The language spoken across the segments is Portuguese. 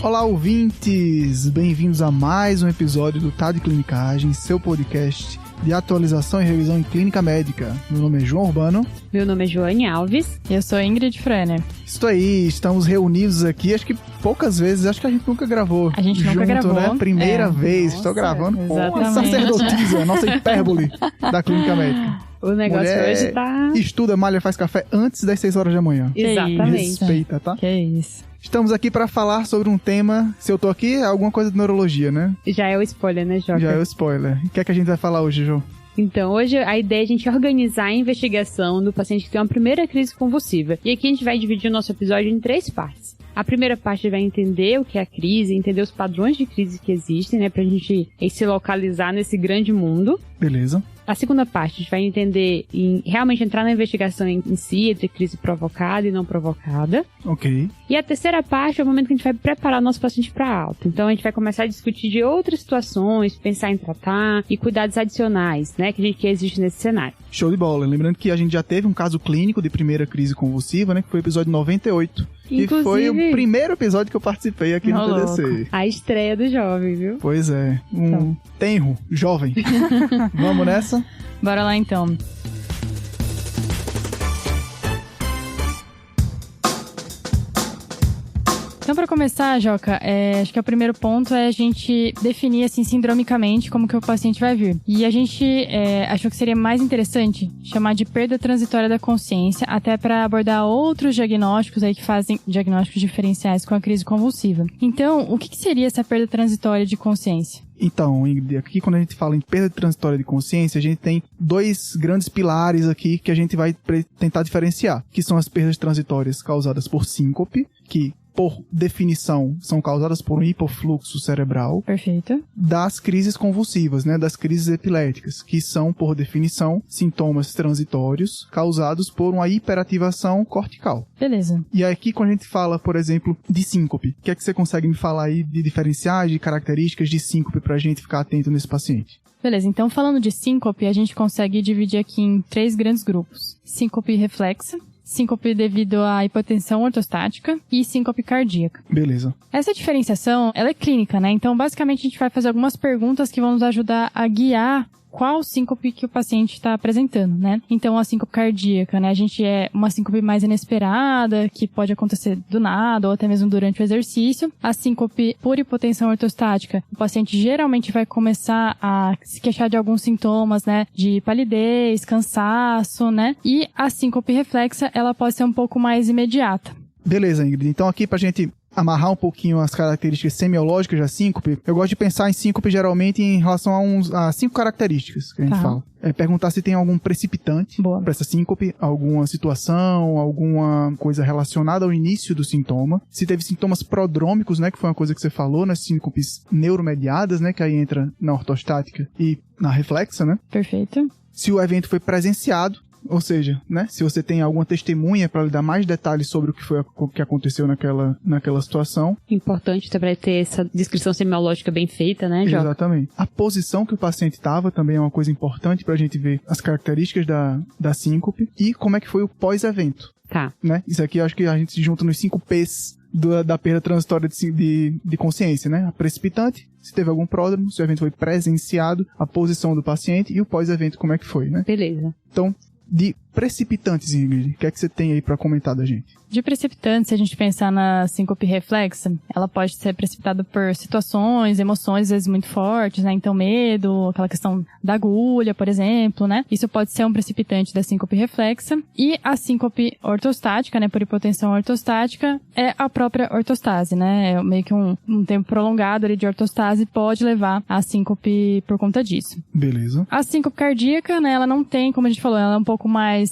Olá, ouvintes! Bem-vindos a mais um episódio do Tá de Clinicagem, seu podcast de atualização e revisão em clínica médica. Meu nome é João Urbano. Meu nome é Joane Alves. E eu sou Ingrid Franer. Isso aí, estamos reunidos aqui, acho que poucas vezes, acho que a gente nunca gravou. A gente nunca gravou. Né? Primeira vez, estou gravando. Exatamente. Sacerdotisa, nossa hipérbole da clínica médica. O negócio Mulher hoje tá... estuda, malha, faz café antes das 6 horas da manhã. Exatamente. Respeita, tá? Que isso. Estamos aqui para falar sobre um tema, se eu tô aqui, é alguma coisa de neurologia, né? Já é o spoiler, né, Joca? Já é o spoiler. O que é que a gente vai falar hoje, Jô? Então, hoje a ideia é a gente organizar a investigação do paciente que tem uma primeira crise convulsiva. E aqui a gente vai dividir o nosso episódio em 3 partes. A primeira parte vai entender o que é a crise, entender os padrões de crise que existem, né, pra gente se localizar nesse grande mundo. Beleza. A segunda parte, a gente vai entender e realmente entrar na investigação em si, entre crise provocada e não provocada. Ok. E a terceira parte é o momento que a gente vai preparar o nosso paciente para alta. Então a gente vai começar a discutir de outras situações, pensar em tratar e cuidados adicionais, né, que existe nesse cenário. Show de bola. Lembrando que a gente já teve um caso clínico de primeira crise convulsiva, né, que foi o episódio 98. Inclusive, que foi o primeiro episódio que eu participei aqui no PDC. A estreia do jovem, viu? Pois é. Tenro, jovem. Vamos nessa? Bora lá então. Então, para começar, Joca, acho que o primeiro ponto é a gente definir, assim, sindromicamente como que o paciente vai vir. E a gente achou que seria mais interessante chamar de perda transitória da consciência, até para abordar outros diagnósticos aí que fazem diagnósticos diferenciais com a crise convulsiva. Então, o que seria essa perda transitória de consciência? Então, Ingrid, aqui quando a gente fala em perda transitória de consciência, a gente tem 2 grandes pilares aqui que a gente vai tentar diferenciar, que são as perdas transitórias causadas por síncope, que por definição, são causadas por um hipofluxo cerebral. Perfeito. Das crises convulsivas, né? Das crises epiléticas, que são, por definição, sintomas transitórios causados por uma hiperativação cortical. Beleza. E aqui, quando a gente fala, por exemplo, de síncope, o que é que você consegue me falar aí de diferenciais, de características de síncope pra gente ficar atento nesse paciente? Beleza, então falando de síncope, a gente consegue dividir aqui em 3 grandes grupos. Síncope reflexa, síncope devido à hipotensão ortostática e síncope cardíaca. Beleza. Essa diferenciação, ela é clínica, né? Então, basicamente, a gente vai fazer algumas perguntas que vão nos ajudar a guiar qual síncope que o paciente está apresentando, né? Então, a síncope cardíaca, né? A gente é uma síncope mais inesperada, que pode acontecer do nada ou até mesmo durante o exercício. A síncope por hipotensão ortostática, o paciente geralmente vai começar a se queixar de alguns sintomas, né? De palidez, cansaço, né? E a síncope reflexa, ela pode ser um pouco mais imediata. Beleza, Ingrid. Então, aqui pra gente amarrar um pouquinho as características semiológicas da síncope, eu gosto de pensar em síncope geralmente em relação a 5 características que a gente fala. Perguntar se tem algum precipitante para essa síncope, alguma situação, alguma coisa relacionada ao início do sintoma. Se teve sintomas prodrômicos, né, que foi uma coisa que você falou, nas síncopes neuromediadas, né, que aí entra na ortostática e na reflexa, né? Perfeito. Se o evento foi presenciado, ou seja, né, se você tem alguma testemunha para lhe dar mais detalhes sobre o que aconteceu naquela situação. Importante também ter essa descrição semiológica bem feita, né, Jó? Exatamente. A posição que o paciente estava também é uma coisa importante para a gente ver as características da síncope e como é que foi o pós-evento. Tá. Né? Isso aqui eu acho que a gente se junta nos 5 P's da perda transitória de consciência, né? A precipitante, se teve algum pródromo, se o evento foi presenciado, a posição do paciente e o pós-evento, como é que foi, né? Beleza. Então, de precipitantes, Ingrid, o que é que você tem aí para comentar da gente? De precipitante, se a gente pensar na síncope reflexa, ela pode ser precipitada por situações, emoções, às vezes muito fortes, né? Então, medo, aquela questão da agulha, por exemplo, né? Isso pode ser um precipitante da síncope reflexa. E a síncope ortostática, né? Por hipotensão ortostática, é a própria ortostase, né? É meio que um tempo prolongado ali de ortostase pode levar à síncope por conta disso. Beleza. A síncope cardíaca, né? Ela não tem, como a gente falou, ela é um pouco mais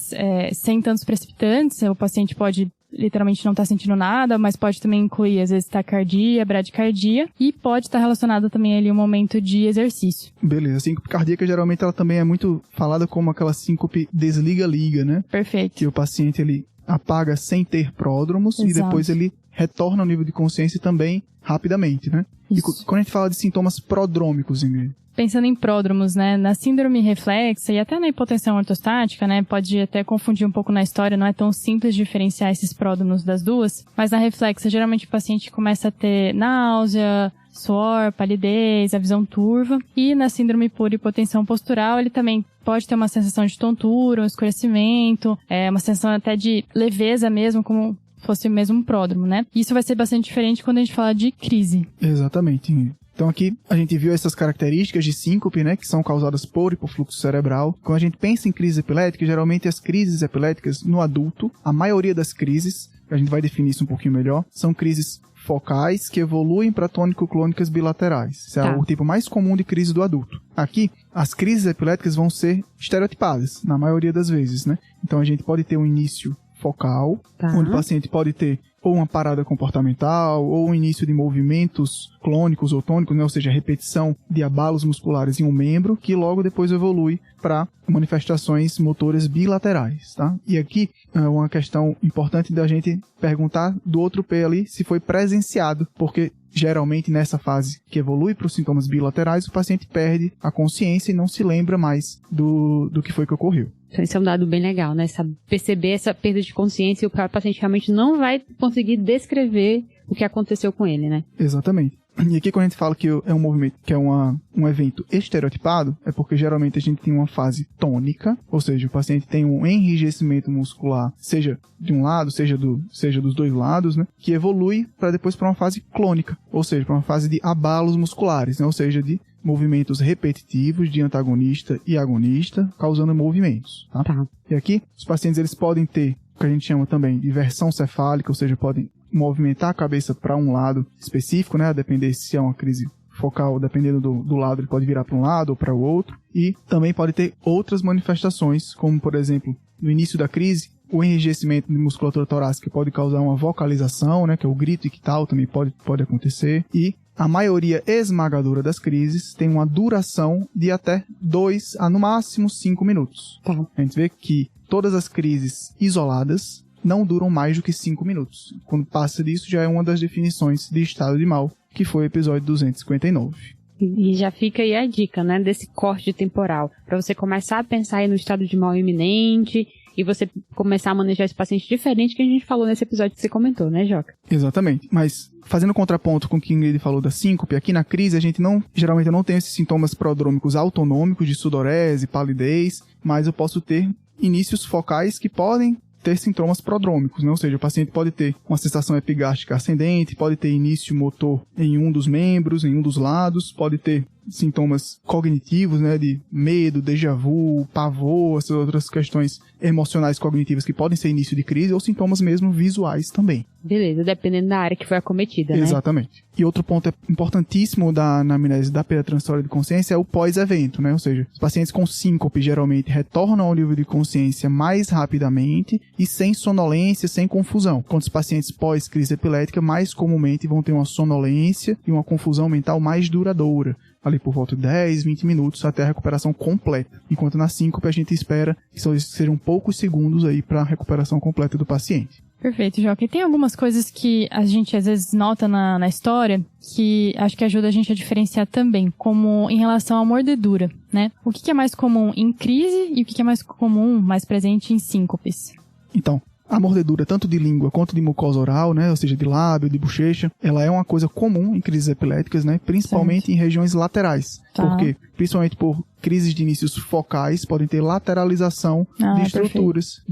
sem tantos precipitantes. O paciente pode literalmente não estar sentindo nada, mas pode também incluir, às vezes, taquicardia, bradicardia, e pode estar relacionada também ali um momento de exercício. Beleza. A síncope cardíaca, geralmente, ela também é muito falada como aquela síncope desliga-liga, né? Perfeito. Que o paciente, ele apaga sem ter pródromos. Exato. E depois ele retorna ao nível de consciência também rapidamente, né? E quando a gente fala de sintomas prodrômicos, Ingrid? Pensando em pródromos, né, na síndrome reflexa e até na hipotensão ortostática, né, pode até confundir um pouco na história, não é tão simples diferenciar esses pródromos das duas, mas na reflexa, geralmente o paciente começa a ter náusea, suor, palidez, a visão turva, e na síndrome por hipotensão postural, ele também pode ter uma sensação de tontura, um escurecimento, uma sensação até de leveza mesmo, como fosse mesmo um pródromo, né? Isso vai ser bastante diferente quando a gente fala de crise. Exatamente. Então aqui a gente viu essas características de síncope, né, que são causadas por hipofluxo cerebral. Quando a gente pensa em crise epilética, geralmente as crises epiléticas no adulto, a maioria das crises, a gente vai definir isso um pouquinho melhor, são crises focais que evoluem para tônico-clônicas bilaterais. Esse é o tipo mais comum de crise do adulto. Aqui, as crises epiléticas vão ser estereotipadas, na maioria das vezes, né? Então a gente pode ter um início focal, onde o paciente pode ter ou uma parada comportamental, ou um início de movimentos clônicos ou tônicos, né? Ou seja, repetição de abalos musculares em um membro, que logo depois evolui para manifestações motoras bilaterais, tá? E aqui é uma questão importante da gente perguntar do outro pé ali se foi presenciado, porque geralmente nessa fase que evolui para os sintomas bilaterais, o paciente perde a consciência e não se lembra mais do que foi que ocorreu. Então, esse é um dado bem legal, né? Perceber essa perda de consciência e o paciente realmente não vai conseguir descrever o que aconteceu com ele, né? Exatamente. E aqui quando a gente fala que é um movimento, que é um evento estereotipado, é porque geralmente a gente tem uma fase tônica, ou seja, o paciente tem um enrijecimento muscular, seja de um lado, seja dos dois lados, né? Que evolui para depois para uma fase clônica, ou seja, para uma fase de abalos musculares, né? Ou seja, de movimentos repetitivos de antagonista e agonista, causando movimentos, tá? E aqui, os pacientes eles podem ter o que a gente chama também de versão cefálica, ou seja, podem movimentar a cabeça para um lado específico, né? A depender se é uma crise focal, dependendo do lado, ele pode virar para um lado ou para o outro. E também pode ter outras manifestações, como, por exemplo, no início da crise, o enrijecimento de musculatura torácica pode causar uma vocalização, né? Que é o grito ictal, também pode acontecer. E a maioria esmagadora das crises tem uma duração de até 2 a, no máximo, 5 minutos. A gente vê que todas as crises isoladas não duram mais do que 5 minutos. Quando passa disso, já é uma das definições de estado de mal, que foi o episódio 259. E já fica aí a dica, né, desse corte temporal, para você começar a pensar aí no estado de mal iminente e você começar a manejar esse paciente diferente que a gente falou nesse episódio que você comentou, né, Joca? Exatamente, mas fazendo contraponto com o que a Ingrid falou da síncope, aqui na crise a gente geralmente não tem esses sintomas prodrômicos autonômicos de sudorese, palidez, mas eu posso ter inícios focais que podem ter sintomas prodrômicos, né? Ou seja, o paciente pode ter uma sensação epigástica ascendente, pode ter início motor em um dos membros, em um dos lados, pode ter sintomas cognitivos, né, de medo, déjà vu, pavor, essas outras questões emocionais cognitivas que podem ser início de crise, ou sintomas mesmo visuais também. Beleza, dependendo da área que foi acometida, né? Exatamente. E outro ponto importantíssimo na anamnese da perda transitória de consciência é o pós-evento, né? Ou seja, os pacientes com síncope geralmente retornam ao nível de consciência mais rapidamente e sem sonolência, sem confusão. Quando os pacientes pós-crise epilética mais comumente vão ter uma sonolência e uma confusão mental mais duradoura, ali por volta de 10, 20 minutos até a recuperação completa. Enquanto na síncope a gente espera que sejam poucos segundos aí para a recuperação completa do paciente. Perfeito, Joca. E tem algumas coisas que a gente às vezes nota na história que acho que ajuda a gente a diferenciar também, como em relação à mordedura, né? O que é mais comum em crise e o que é mais comum, mais presente em síncopes? Então, a mordedura, tanto de língua quanto de mucosa oral, né, ou seja, de lábio, de bochecha, ela é uma coisa comum em crises epiléticas, né, principalmente em regiões laterais. Porque, principalmente por crises de inícios focais, podem ter lateralização de estruturas.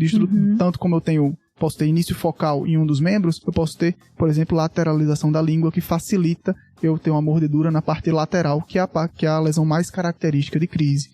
Tanto como posso ter início focal em um dos membros, eu posso ter, por exemplo, lateralização da língua, que facilita eu ter uma mordedura na parte lateral, que é a lesão mais característica de crise.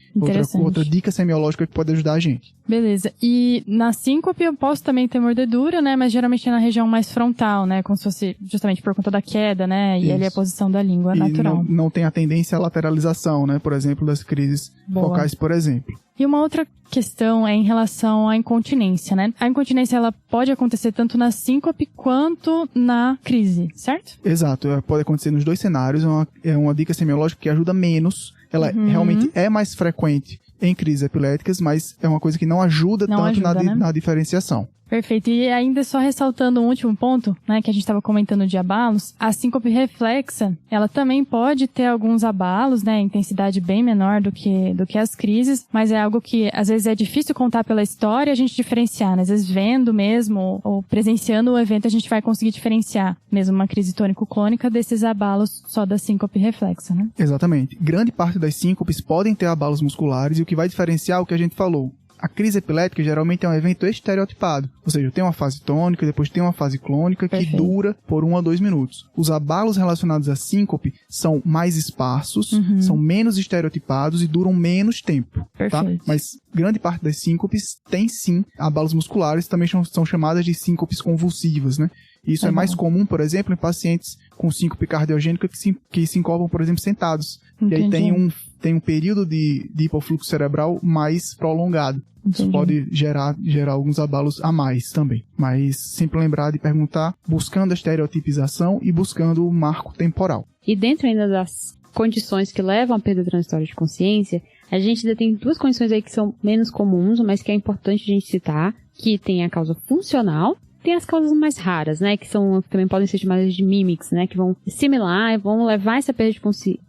Outra dica semiológica que pode ajudar a gente. Beleza. E na síncope eu posso também ter mordedura, né? Mas geralmente é na região mais frontal, né? Como se fosse justamente por conta da queda, né? E ali a posição da língua natural. Não tem a tendência à lateralização, né? Por exemplo, das crises focais, por exemplo. E uma outra questão é em relação à incontinência, né? A incontinência, ela pode acontecer tanto na síncope quanto na crise, certo? Exato. Pode acontecer nos dois cenários. É uma dica semiológica que ajuda menos. Ela realmente é mais frequente em crises epiléticas, mas é uma coisa que não ajuda tanto na diferenciação. Perfeito. E ainda só ressaltando um último ponto, né, que a gente estava comentando de abalos, a síncope reflexa, ela também pode ter alguns abalos, né, intensidade bem menor do que as crises, mas é algo que às vezes é difícil contar pela história e a gente diferenciar, né? Às vezes vendo mesmo ou presenciando o evento a gente vai conseguir diferenciar mesmo uma crise tônico-clônica desses abalos só da síncope reflexa, né? Exatamente. Grande parte das síncopes podem ter abalos musculares e o que vai diferenciar é o que a gente falou. A crise epilética geralmente é um evento estereotipado, ou seja, tem uma fase tônica, depois tem uma fase clônica que dura por 1 a 2 minutos. Os abalos relacionados à síncope são mais esparsos, são menos estereotipados e duram menos tempo, tá? Mas grande parte das síncopes tem sim abalos musculares, também são chamadas de síncopes convulsivas, né? Isso é mais comum, por exemplo, em pacientes com síncope cardiogênica que se sincopam, por exemplo, sentados. Entendi. E aí tem um período de hipofluxo cerebral mais prolongado. Entendi. Isso pode gerar alguns abalos a mais também. Mas sempre lembrar de perguntar, buscando a estereotipização e buscando o marco temporal. E dentro ainda das condições que levam à perda transitória de consciência, a gente ainda tem 2 condições aí que são menos comuns, mas que é importante a gente citar, que tem a causa funcional. Tem as causas mais raras, né, que também podem ser chamadas de mimics, né, que vão assimilar, vão levar essa perda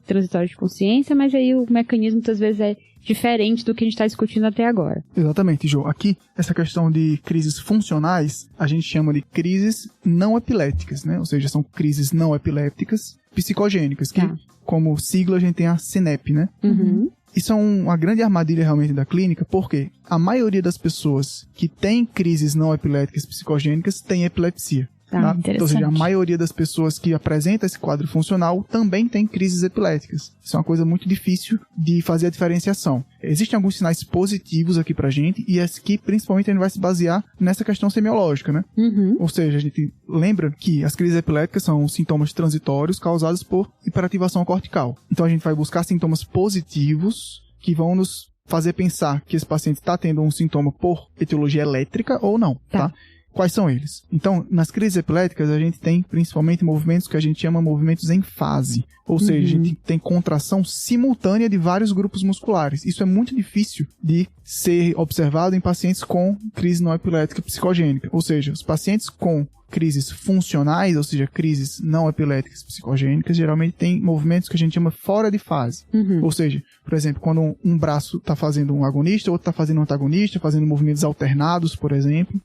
transitória de consciência, mas aí o mecanismo muitas vezes é diferente do que a gente está discutindo até agora. Exatamente, Jo. Aqui, essa questão de crises funcionais, a gente chama de crises não epiléticas, né, ou seja, são crises não epilépticas psicogênicas, que como sigla a gente tem a SINEP, né? Isso é uma grande armadilha realmente da clínica, porque a maioria das pessoas que têm crises não epiléticas psicogênicas tem epilepsia. Tá? Então, ou seja, a maioria das pessoas que apresentam esse quadro funcional também tem crises epiléticas. Isso é uma coisa muito difícil de fazer a diferenciação. Existem alguns sinais positivos aqui pra gente, e aqui principalmente a gente vai se basear nessa questão semiológica, né? Ou seja, a gente lembra que as crises epiléticas são sintomas transitórios causados por hiperativação cortical. Então a gente vai buscar sintomas positivos que vão nos fazer pensar que esse paciente está tendo um sintoma por etiologia elétrica ou não, tá? Quais são eles? Então, nas crises epiléticas, a gente tem principalmente movimentos que a gente chama movimentos em fase. Ou seja, a gente tem contração simultânea de vários grupos musculares. Isso é muito difícil de ser observado em pacientes com crise não epilética psicogênica. Ou seja, os pacientes com crises funcionais, ou seja, crises não epiléticas psicogênicas, geralmente tem movimentos que a gente chama fora de fase. Ou seja, por exemplo, quando um braço está fazendo um agonista, outro está fazendo um antagonista, fazendo movimentos alternados, por exemplo.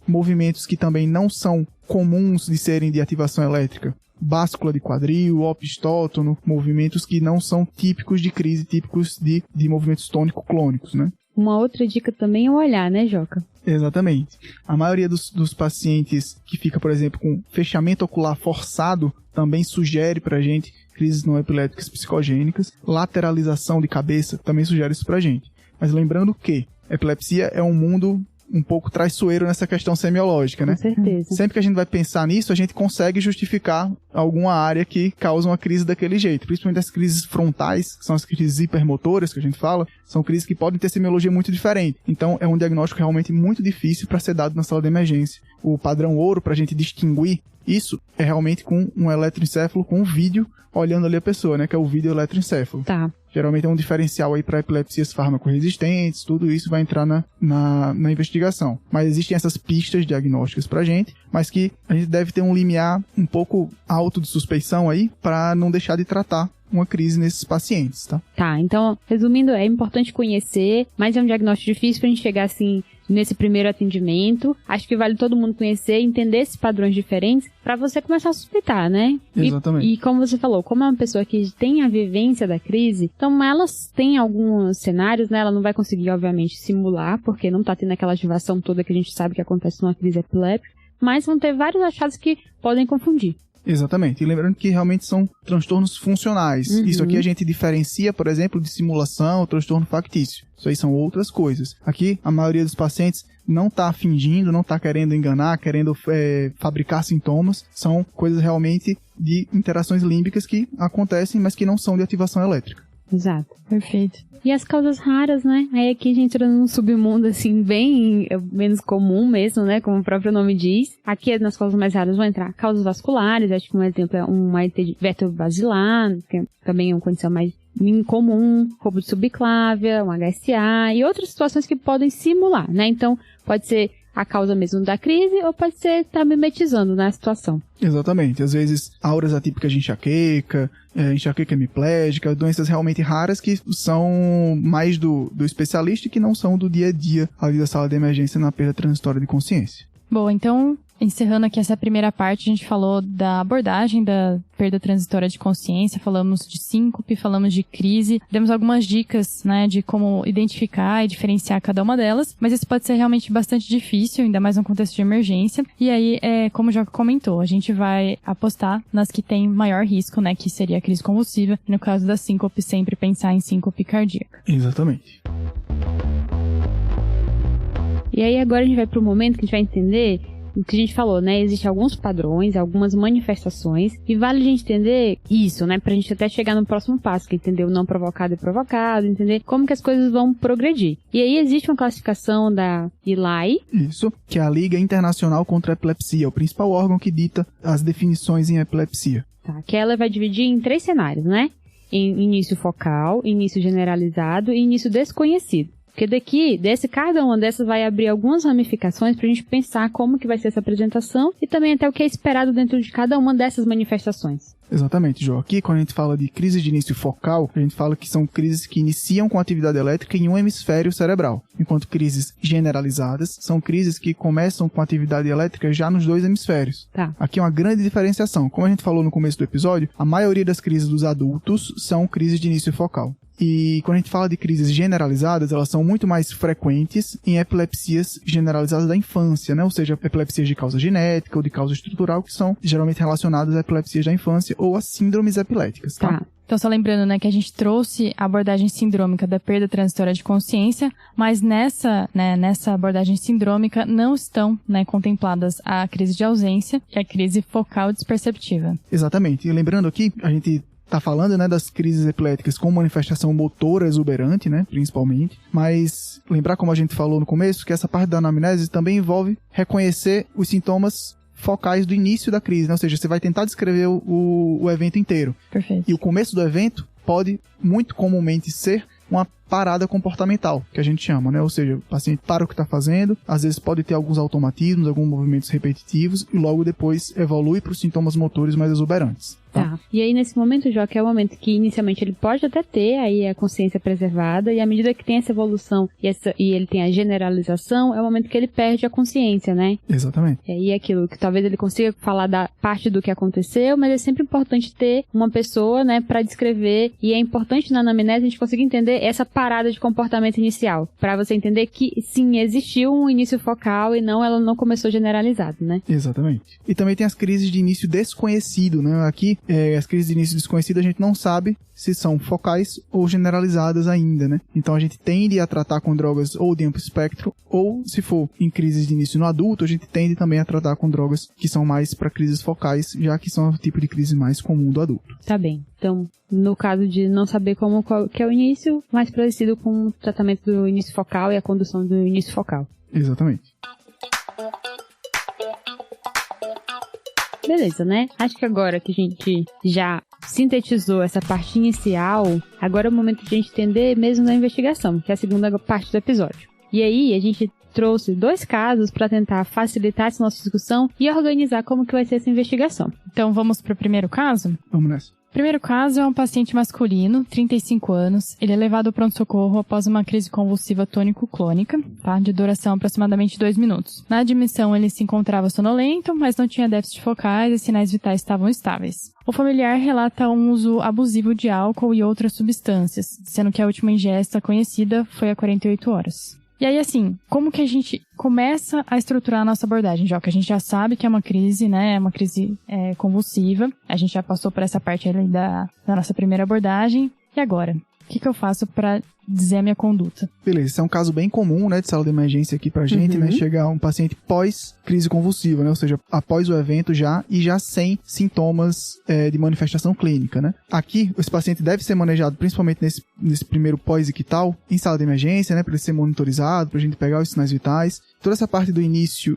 Movimentos que também não são comuns de serem de ativação elétrica. Báscula de quadril, opistótono, movimentos que não são típicos de crise, típicos de movimentos tônico-clônicos, né? Uma outra dica também é o olhar, né, Joca? Exatamente. A maioria dos pacientes que fica, por exemplo, com fechamento ocular forçado também sugere pra gente crises não epiléticas psicogênicas. Lateralização de cabeça também sugere isso pra gente. Mas lembrando que epilepsia é um mundo um pouco traiçoeiro nessa questão semiológica, né? Com certeza. Sempre que a gente vai pensar nisso, a gente consegue justificar alguma área que causa uma crise daquele jeito. Principalmente as crises frontais, que são as crises hipermotoras que a gente fala, são crises que podem ter semiologia muito diferente. Então, é um diagnóstico realmente muito difícil para ser dado na sala de emergência. O padrão ouro para a gente distinguir isso é realmente com um eletroencéfalo, com um vídeo olhando ali a pessoa, né? Que é o vídeo eletroencéfalo. Geralmente é um diferencial aí para epilepsias farmacorresistentes, tudo isso vai entrar na investigação. Mas existem essas pistas diagnósticas pra gente, mas que a gente deve ter um limiar um pouco alto de suspeição aí para não deixar de tratar uma crise nesses pacientes, tá? Então, resumindo, é importante conhecer, mas é um diagnóstico difícil pra gente chegar assim nesse primeiro atendimento. Acho que vale todo mundo conhecer, entender esses padrões diferentes pra você começar a suspeitar, né? Exatamente. E como você falou, como é uma pessoa que tem a vivência da crise, então elas têm alguns cenários, né? Ela não vai conseguir, obviamente, simular, porque não tá tendo aquela ativação toda que a gente sabe que acontece numa crise epiléptica, mas vão ter vários achados que podem confundir. Exatamente. E lembrando que realmente são transtornos funcionais. Isso aqui a gente diferencia, por exemplo, de simulação ou transtorno factício. Isso aí são outras coisas. Aqui, a maioria dos pacientes não está fingindo, não está querendo enganar, querendo fabricar sintomas. São coisas realmente de interações límbicas que acontecem, mas que não são de ativação elétrica. Exato. Perfeito. E as causas raras, né? Aí aqui a gente entra num submundo, assim, bem menos comum mesmo, né? Como o próprio nome diz. Aqui nas causas mais raras vão entrar causas vasculares. Acho que um exemplo é uma vértebro-basilar, que também é uma condição mais incomum. Roubo de subclávia, um HSA e outras situações que podem simular, né? Então, pode ser a causa mesmo da crise, ou pode ser estar mimetizando, né, a situação. Exatamente. Às vezes, auras atípicas de enxaqueca hemiplégica, doenças realmente raras que são mais do especialista e que não são do dia a dia ali da sala de emergência na perda transitória de consciência. Bom, então, encerrando aqui essa primeira parte, a gente falou da abordagem da perda transitória de consciência, falamos de síncope, falamos de crise, demos algumas dicas, né, de como identificar e diferenciar cada uma delas, mas isso pode ser realmente bastante difícil, ainda mais num contexto de emergência, e aí, como já comentou, a gente vai apostar nas que tem maior risco, né, que seria a crise convulsiva, e no caso da síncope, sempre pensar em síncope cardíaca. Exatamente. E aí agora a gente vai para o momento que a gente vai entender o que a gente falou, né? Existem alguns padrões, algumas manifestações, e vale a gente entender isso, né? Pra gente até chegar no próximo passo, que é entender o não provocado e provocado, entender como que as coisas vão progredir. E aí existe uma classificação da ILAI. Isso, que é a Liga Internacional contra a Epilepsia, o principal órgão que dita as definições em epilepsia. Tá, que ela vai dividir em 3 cenários, né? Em início focal, início generalizado e início desconhecido. Porque cada uma dessas vai abrir algumas ramificações pra gente pensar como que vai ser essa apresentação e também até o que é esperado dentro de cada uma dessas manifestações. Exatamente, Jô. Aqui, quando a gente fala de crise de início focal, a gente fala que são crises que iniciam com atividade elétrica em um hemisfério cerebral, enquanto crises generalizadas são crises que começam com atividade elétrica já nos 2 hemisférios. Tá. Aqui é uma grande diferenciação. Como a gente falou no começo do episódio, a maioria das crises dos adultos são crises de início focal. E quando a gente fala de crises generalizadas, elas são muito mais frequentes em epilepsias generalizadas da infância, né? Ou seja, epilepsias de causa genética ou de causa estrutural, que são geralmente relacionadas a epilepsias da infância ou a síndromes epiléticas, tá? Então, só lembrando, né, que a gente trouxe a abordagem sindrômica da perda transitória de consciência, mas nessa abordagem sindrômica não estão, né, contempladas a crise de ausência, que é a crise focal desperceptiva. Exatamente. E lembrando aqui, a gente tá falando, né, das crises epiléticas com manifestação motora exuberante, né, principalmente, mas lembrar, como a gente falou no começo, que essa parte da anamnese também envolve reconhecer os sintomas focais do início da crise, né? Ou seja, você vai tentar descrever o evento inteiro. Perfeito. E o começo do evento pode, muito comumente, ser uma parada comportamental, que a gente chama, né? Ou seja, o paciente para o que está fazendo, às vezes pode ter alguns automatismos, alguns movimentos repetitivos, e logo depois evolui para os sintomas motores mais exuberantes. Tá. E aí, nesse momento, Jó, que é o momento que inicialmente ele pode até ter aí a consciência preservada, e à medida que tem essa evolução e ele tem a generalização, é o momento que ele perde a consciência, né? Exatamente. E aí aquilo que talvez ele consiga falar da parte do que aconteceu, mas é sempre importante ter uma pessoa, né, pra descrever, e é importante na anamnese a gente conseguir entender essa parada de comportamento inicial, pra você entender que, sim, existiu um início focal e ela não começou generalizado, né? Exatamente. E também tem as crises de início desconhecido, né? Aqui, as crises de início desconhecido a gente não sabe se são focais ou generalizadas ainda, né? Então a gente tende a tratar com drogas ou de amplo espectro, ou se for em crises de início no adulto, a gente tende também a tratar com drogas que são mais para crises focais, já que são o tipo de crise mais comum do adulto. Tá bem. Então, no caso de não saber qual que é o início, mais parecido com o tratamento do início focal e a condução do início focal. Exatamente. Beleza, né? Acho que agora que a gente já sintetizou essa parte inicial, agora é o momento de a gente entender mesmo da investigação, que é a segunda parte do episódio. E aí, a gente trouxe 2 casos para tentar facilitar essa nossa discussão e organizar como que vai ser essa investigação. Então, vamos para o primeiro caso? Vamos nessa. O primeiro caso é um paciente masculino, 35 anos. Ele é levado ao pronto-socorro após uma crise convulsiva tônico-clônica, tá? De duração aproximadamente 2 minutos. Na admissão, ele se encontrava sonolento, mas não tinha déficit focais e sinais vitais estavam estáveis. O familiar relata um uso abusivo de álcool e outras substâncias, sendo que a última ingesta conhecida foi há 48 horas. E aí, assim, como que a gente começa a estruturar a nossa abordagem, já que a gente já sabe que é uma crise, né, é uma crise convulsiva, a gente já passou por essa parte ali da nossa primeira abordagem, e agora? O que eu faço para dizer a minha conduta? Beleza, esse é um caso bem comum, né, de sala de emergência aqui pra gente, né, chegar um paciente pós-crise convulsiva, né, ou seja, após o evento já sem sintomas de manifestação clínica, né. Aqui, esse paciente deve ser manejado principalmente nesse primeiro pós-ictal, em sala de emergência, né, para ele ser monitorizado, pra gente pegar os sinais vitais. Toda essa parte do início,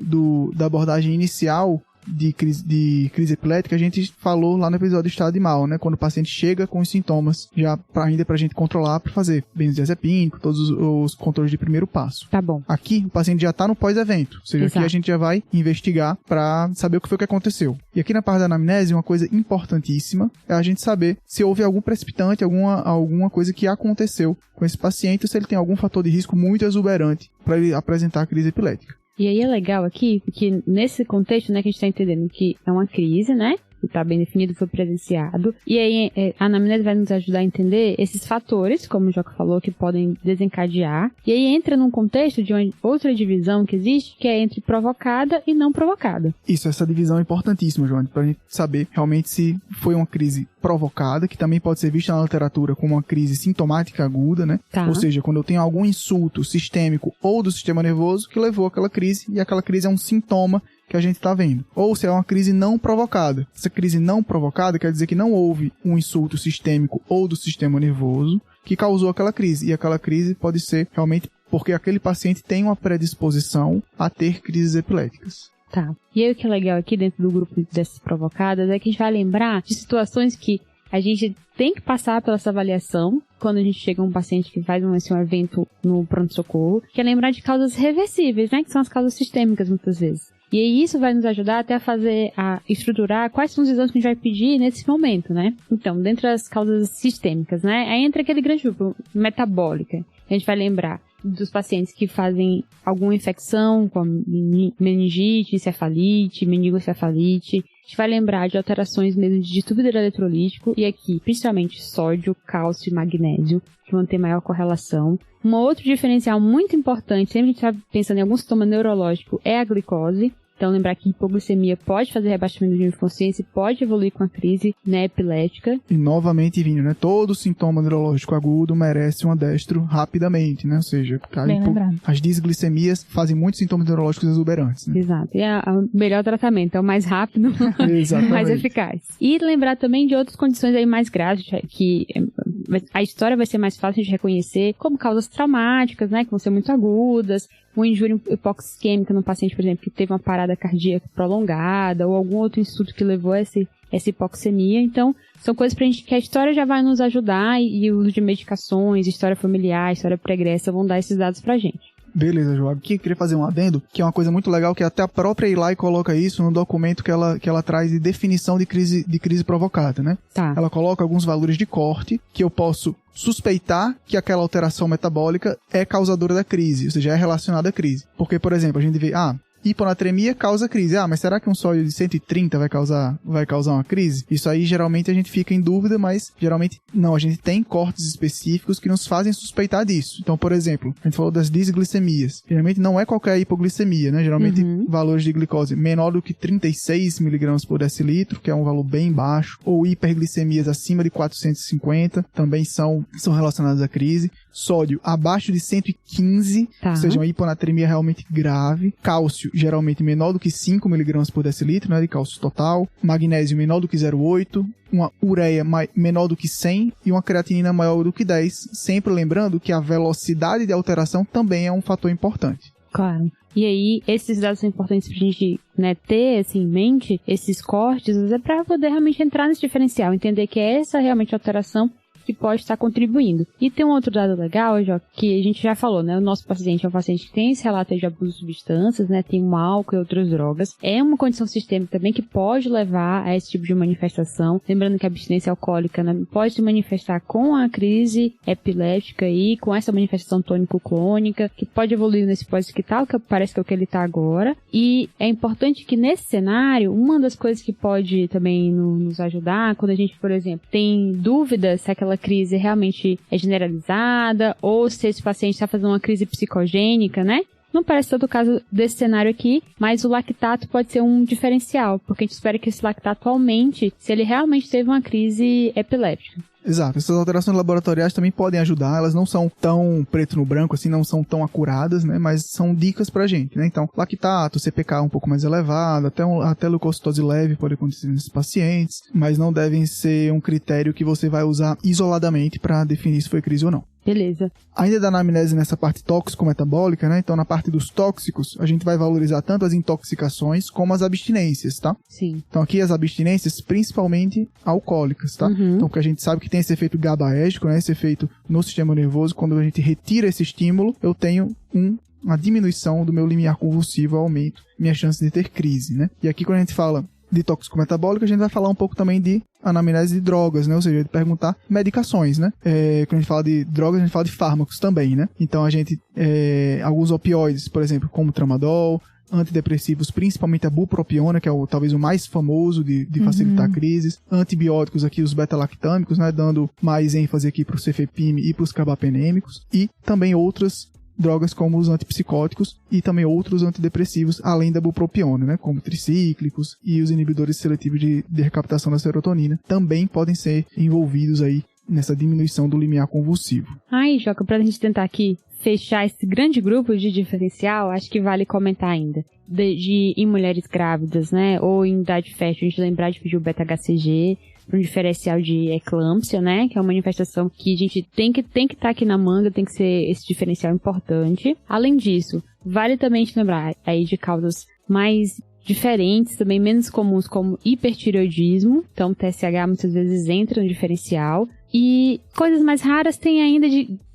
da abordagem inicial, de crise epilética, a gente falou lá no episódio do estado de mal, né? Quando o paciente chega com os sintomas, já ainda pra gente controlar, pra fazer benzodiazepínico, todos os controles de primeiro passo. Tá bom. Aqui, o paciente já tá no pós-evento, ou seja, Exato. Aqui a gente já vai investigar pra saber o que foi que aconteceu. E aqui na parte da anamnese, uma coisa importantíssima é a gente saber se houve algum precipitante, alguma coisa que aconteceu com esse paciente, ou se ele tem algum fator de risco muito exuberante para ele apresentar a crise epilética. E aí é legal aqui, porque nesse contexto, né, que a gente tá entendendo que é uma crise, né? Que tá bem definido, foi presenciado. E aí a anamnese vai nos ajudar a entender esses fatores, como o Joca falou, que podem desencadear. E aí entra num contexto de uma outra divisão que existe, que é entre provocada e não provocada. Isso, essa divisão é importantíssima, João, pra gente saber realmente se foi uma crise provocada, que também pode ser vista na literatura como uma crise sintomática aguda, né? Tá. Ou seja, quando eu tenho algum insulto sistêmico ou do sistema nervoso que levou àquela crise, e aquela crise é um sintoma que a gente está vendo. Ou se é uma crise não provocada. Essa crise não provocada quer dizer que não houve um insulto sistêmico ou do sistema nervoso que causou aquela crise. E aquela crise pode ser realmente porque aquele paciente tem uma predisposição a ter crises epiléticas. Tá. E aí o que é legal aqui dentro do grupo dessas provocadas é que a gente vai lembrar de situações que a gente tem que passar pela essa avaliação quando a gente chega a um paciente que faz um evento no pronto-socorro, que é lembrar de causas reversíveis, né? Que são as causas sistêmicas muitas vezes. E aí isso vai nos ajudar até a estruturar quais são os exames que a gente vai pedir nesse momento, né? Então, dentre as causas sistêmicas, né? Aí entra aquele grande grupo, metabólica. A gente vai lembrar dos pacientes que fazem alguma infecção, como meningite, encefalite, meningocefalite. A gente vai lembrar de alterações mesmo de distúrbio eletrolítico, e aqui, principalmente sódio, cálcio e magnésio, que vão ter maior correlação. Um outro diferencial muito importante, sempre a gente está pensando em algum sintoma neurológico, é a glicose. Então, lembrar que hipoglicemia pode fazer rebaixamento de consciência e pode evoluir com a crise, né, epilética. E novamente, Vinho, né? Todo sintoma neurológico agudo merece um adestro rapidamente, né? Ou seja, as disglicemias fazem muitos sintomas neurológicos exuberantes, né? Exato. E o melhor tratamento é o mais rápido, mais eficaz. E lembrar também de outras condições aí mais graves, que a história vai ser mais fácil de reconhecer, como causas traumáticas, né? Que vão ser muito agudas. Uma injúria hipoxisquêmica no paciente, por exemplo, que teve uma parada cardíaca prolongada, ou algum outro insulto que levou a essa hipoxemia. Então, são coisas que a história já vai nos ajudar, e o uso de medicações, história familiar, história pregressa vão dar esses dados pra gente. Beleza, João. Aqui eu queria fazer um adendo, que é uma coisa muito legal, que até a própria Eli coloca isso no documento que ela traz de definição de crise provocada, né? Tá. Ela coloca alguns valores de corte que eu posso suspeitar que aquela alteração metabólica é causadora da crise, ou seja, é relacionada à crise. Porque, por exemplo, a gente vê, hiponatremia causa crise. Mas será que um sódio de 130 vai causar uma crise? Isso aí, geralmente, a gente fica em dúvida, mas geralmente não. A gente tem cortes específicos que nos fazem suspeitar disso. Então, por exemplo, a gente falou das disglicemias. Geralmente não é qualquer hipoglicemia, né? Geralmente valores de glicose menor do que 36 mg por decilitro, que é um valor bem baixo, ou hiperglicemias acima de 450, também são relacionadas à crise. Sódio abaixo de 115, ou seja, uma hiponatremia realmente grave. Cálcio, geralmente menor do que 5 mg por decilitro, né, de cálcio total. Magnésio menor do que 0,8. Uma ureia menor do que 100 e uma creatinina maior do que 10. Sempre lembrando que a velocidade de alteração também é um fator importante. Claro. E aí, esses dados são importantes pra gente, né, ter assim, em mente, esses cortes, é pra poder realmente entrar nesse diferencial, entender que é essa realmente a alteração que pode estar contribuindo. E tem um outro dado legal, Jó, que a gente já falou, né? O nosso paciente é um paciente que tem esse relato de abuso de substâncias, né? Tem um álcool e outras drogas. É uma condição sistêmica também que pode levar a esse tipo de manifestação. Lembrando que a abstinência alcoólica, né, pode se manifestar com a crise epilética e com essa manifestação tônico-clônica, que pode evoluir nesse pós-ictal, que parece que é o que ele está agora. E é importante que nesse cenário, uma das coisas que pode também nos ajudar, quando a gente, por exemplo, tem dúvidas se aquela crise realmente é generalizada ou se esse paciente está fazendo uma crise psicogênica, né? Não parece todo o caso desse cenário aqui, mas o lactato pode ser um diferencial, porque a gente espera que esse lactato aumente se ele realmente teve uma crise epiléptica. Exato, essas alterações laboratoriais também podem ajudar, elas não são tão preto no branco, assim, não são tão acuradas, né, mas são dicas pra gente, né, então, lactato, CPK um pouco mais elevado, até leucocitose leve pode acontecer nesses pacientes, mas não devem ser um critério que você vai usar isoladamente para definir se foi crise ou não. Beleza. Ainda da anamnese nessa parte tóxico-metabólica, né? Então, na parte dos tóxicos, a gente vai valorizar tanto as intoxicações como as abstinências, tá? Sim. Então, aqui as abstinências, principalmente alcoólicas, tá? Então, porque a gente sabe que tem esse efeito GABAérgico, né? Esse efeito no sistema nervoso. Quando a gente retira esse estímulo, eu tenho uma diminuição do meu limiar convulsivo, aumento minha chance de ter crise, né? E aqui, quando a gente fala de tóxico-metabólico, a gente vai falar um pouco também de anamnese de drogas, né? Ou seja, de perguntar medicações, né? Quando a gente fala de drogas, a gente fala de fármacos também, né? Então, a gente, alguns opioides, por exemplo, como tramadol, antidepressivos, principalmente a bupropiona, que é talvez o mais famoso de facilitar crises, antibióticos aqui, os beta-lactâmicos, né? Dando mais ênfase aqui para o cefepime e para os carbapenêmicos, e também outras drogas como os antipsicóticos e também outros antidepressivos, além da bupropiona, né, como tricíclicos e os inibidores seletivos de recaptação da serotonina, também podem ser envolvidos aí nessa diminuição do limiar convulsivo. Ai, Joca, pra gente tentar aqui fechar esse grande grupo de diferencial, acho que vale comentar ainda. Em mulheres grávidas, né, ou em idade fértil, a gente lembrar de pedir o beta-HCG, para um diferencial de eclâmpsia, né, que é uma manifestação que a gente tem que estar aqui na manga, tem que ser esse diferencial importante. Além disso, vale também te lembrar aí de causas mais diferentes, também menos comuns, como hipertireoidismo, então o TSH muitas vezes entra no diferencial. E coisas mais raras tem ainda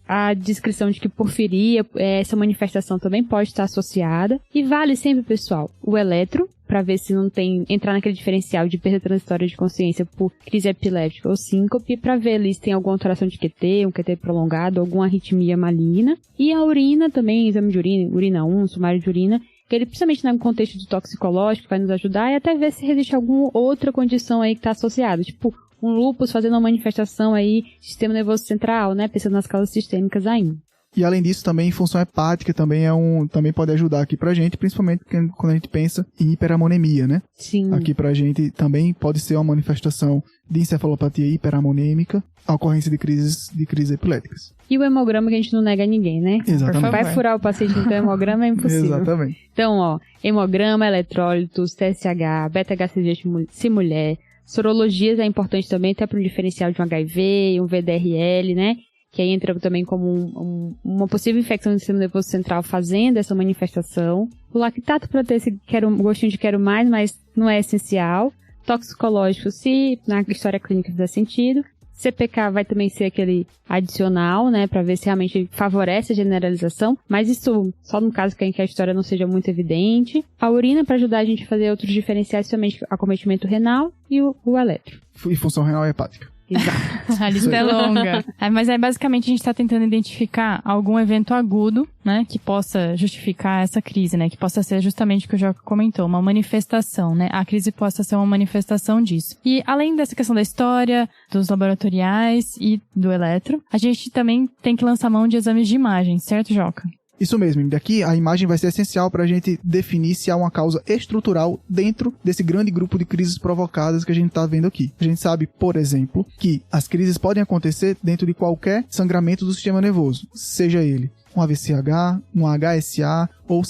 a descrição de que porfiria, essa manifestação também pode estar associada. E vale sempre, pessoal, o eletro, para ver se não tem, entrar naquele diferencial de perda transitória de consciência por crise epiléptica ou síncope, para ver ali se tem alguma alteração de QT, um QT prolongado, alguma arritmia maligna. E a urina também, exame de urina 1, sumário de urina, que ele, principalmente no contexto do toxicológico, vai nos ajudar, e até ver se existe alguma outra condição aí que está associada, tipo um lúpus fazendo uma manifestação aí, sistema nervoso central, né, pensando nas causas sistêmicas ainda. E além disso, também função hepática também pode ajudar aqui pra gente, principalmente quando a gente pensa em hiperamonemia, né? Sim. Aqui pra gente também pode ser uma manifestação de encefalopatia hiperamonêmica, a ocorrência de crises epiléticas. E o hemograma que a gente não nega a ninguém, né? Exatamente. Vai furar o paciente com hemograma é impossível. Exatamente. Então, ó, hemograma, eletrólitos, TSH, beta-HCG se mulher, sorologias é importante também, até para um diferencial de um HIV, um VDRL, né? Que aí entra também como uma possível infecção do sistema nervoso central fazendo essa manifestação. O lactato para ter esse gostinho de quero mais, mas não é essencial. Toxicológico, se na história clínica fizer sentido. CPK vai também ser aquele adicional, né, para ver se realmente favorece a generalização, mas isso só no caso que a história não seja muito evidente. A urina para ajudar a gente a fazer outros diferenciais, somente acometimento renal e o eletro. E função renal e hepática. Exato. A lista é longa. Mas aí, basicamente, a gente está tentando identificar algum evento agudo, né, que possa justificar essa crise, né, que possa ser justamente o que o Joca comentou, uma manifestação, né, a crise possa ser uma manifestação disso. E, além dessa questão da história, dos laboratoriais e do eletro, a gente também tem que lançar mão de exames de imagem, certo, Joca? Isso mesmo, daqui a imagem vai ser essencial para a gente definir se há uma causa estrutural dentro desse grande grupo de crises provocadas que a gente está vendo aqui. A gente sabe, por exemplo, que as crises podem acontecer dentro de qualquer sangramento do sistema nervoso, seja ele um AVCH, um HSA ou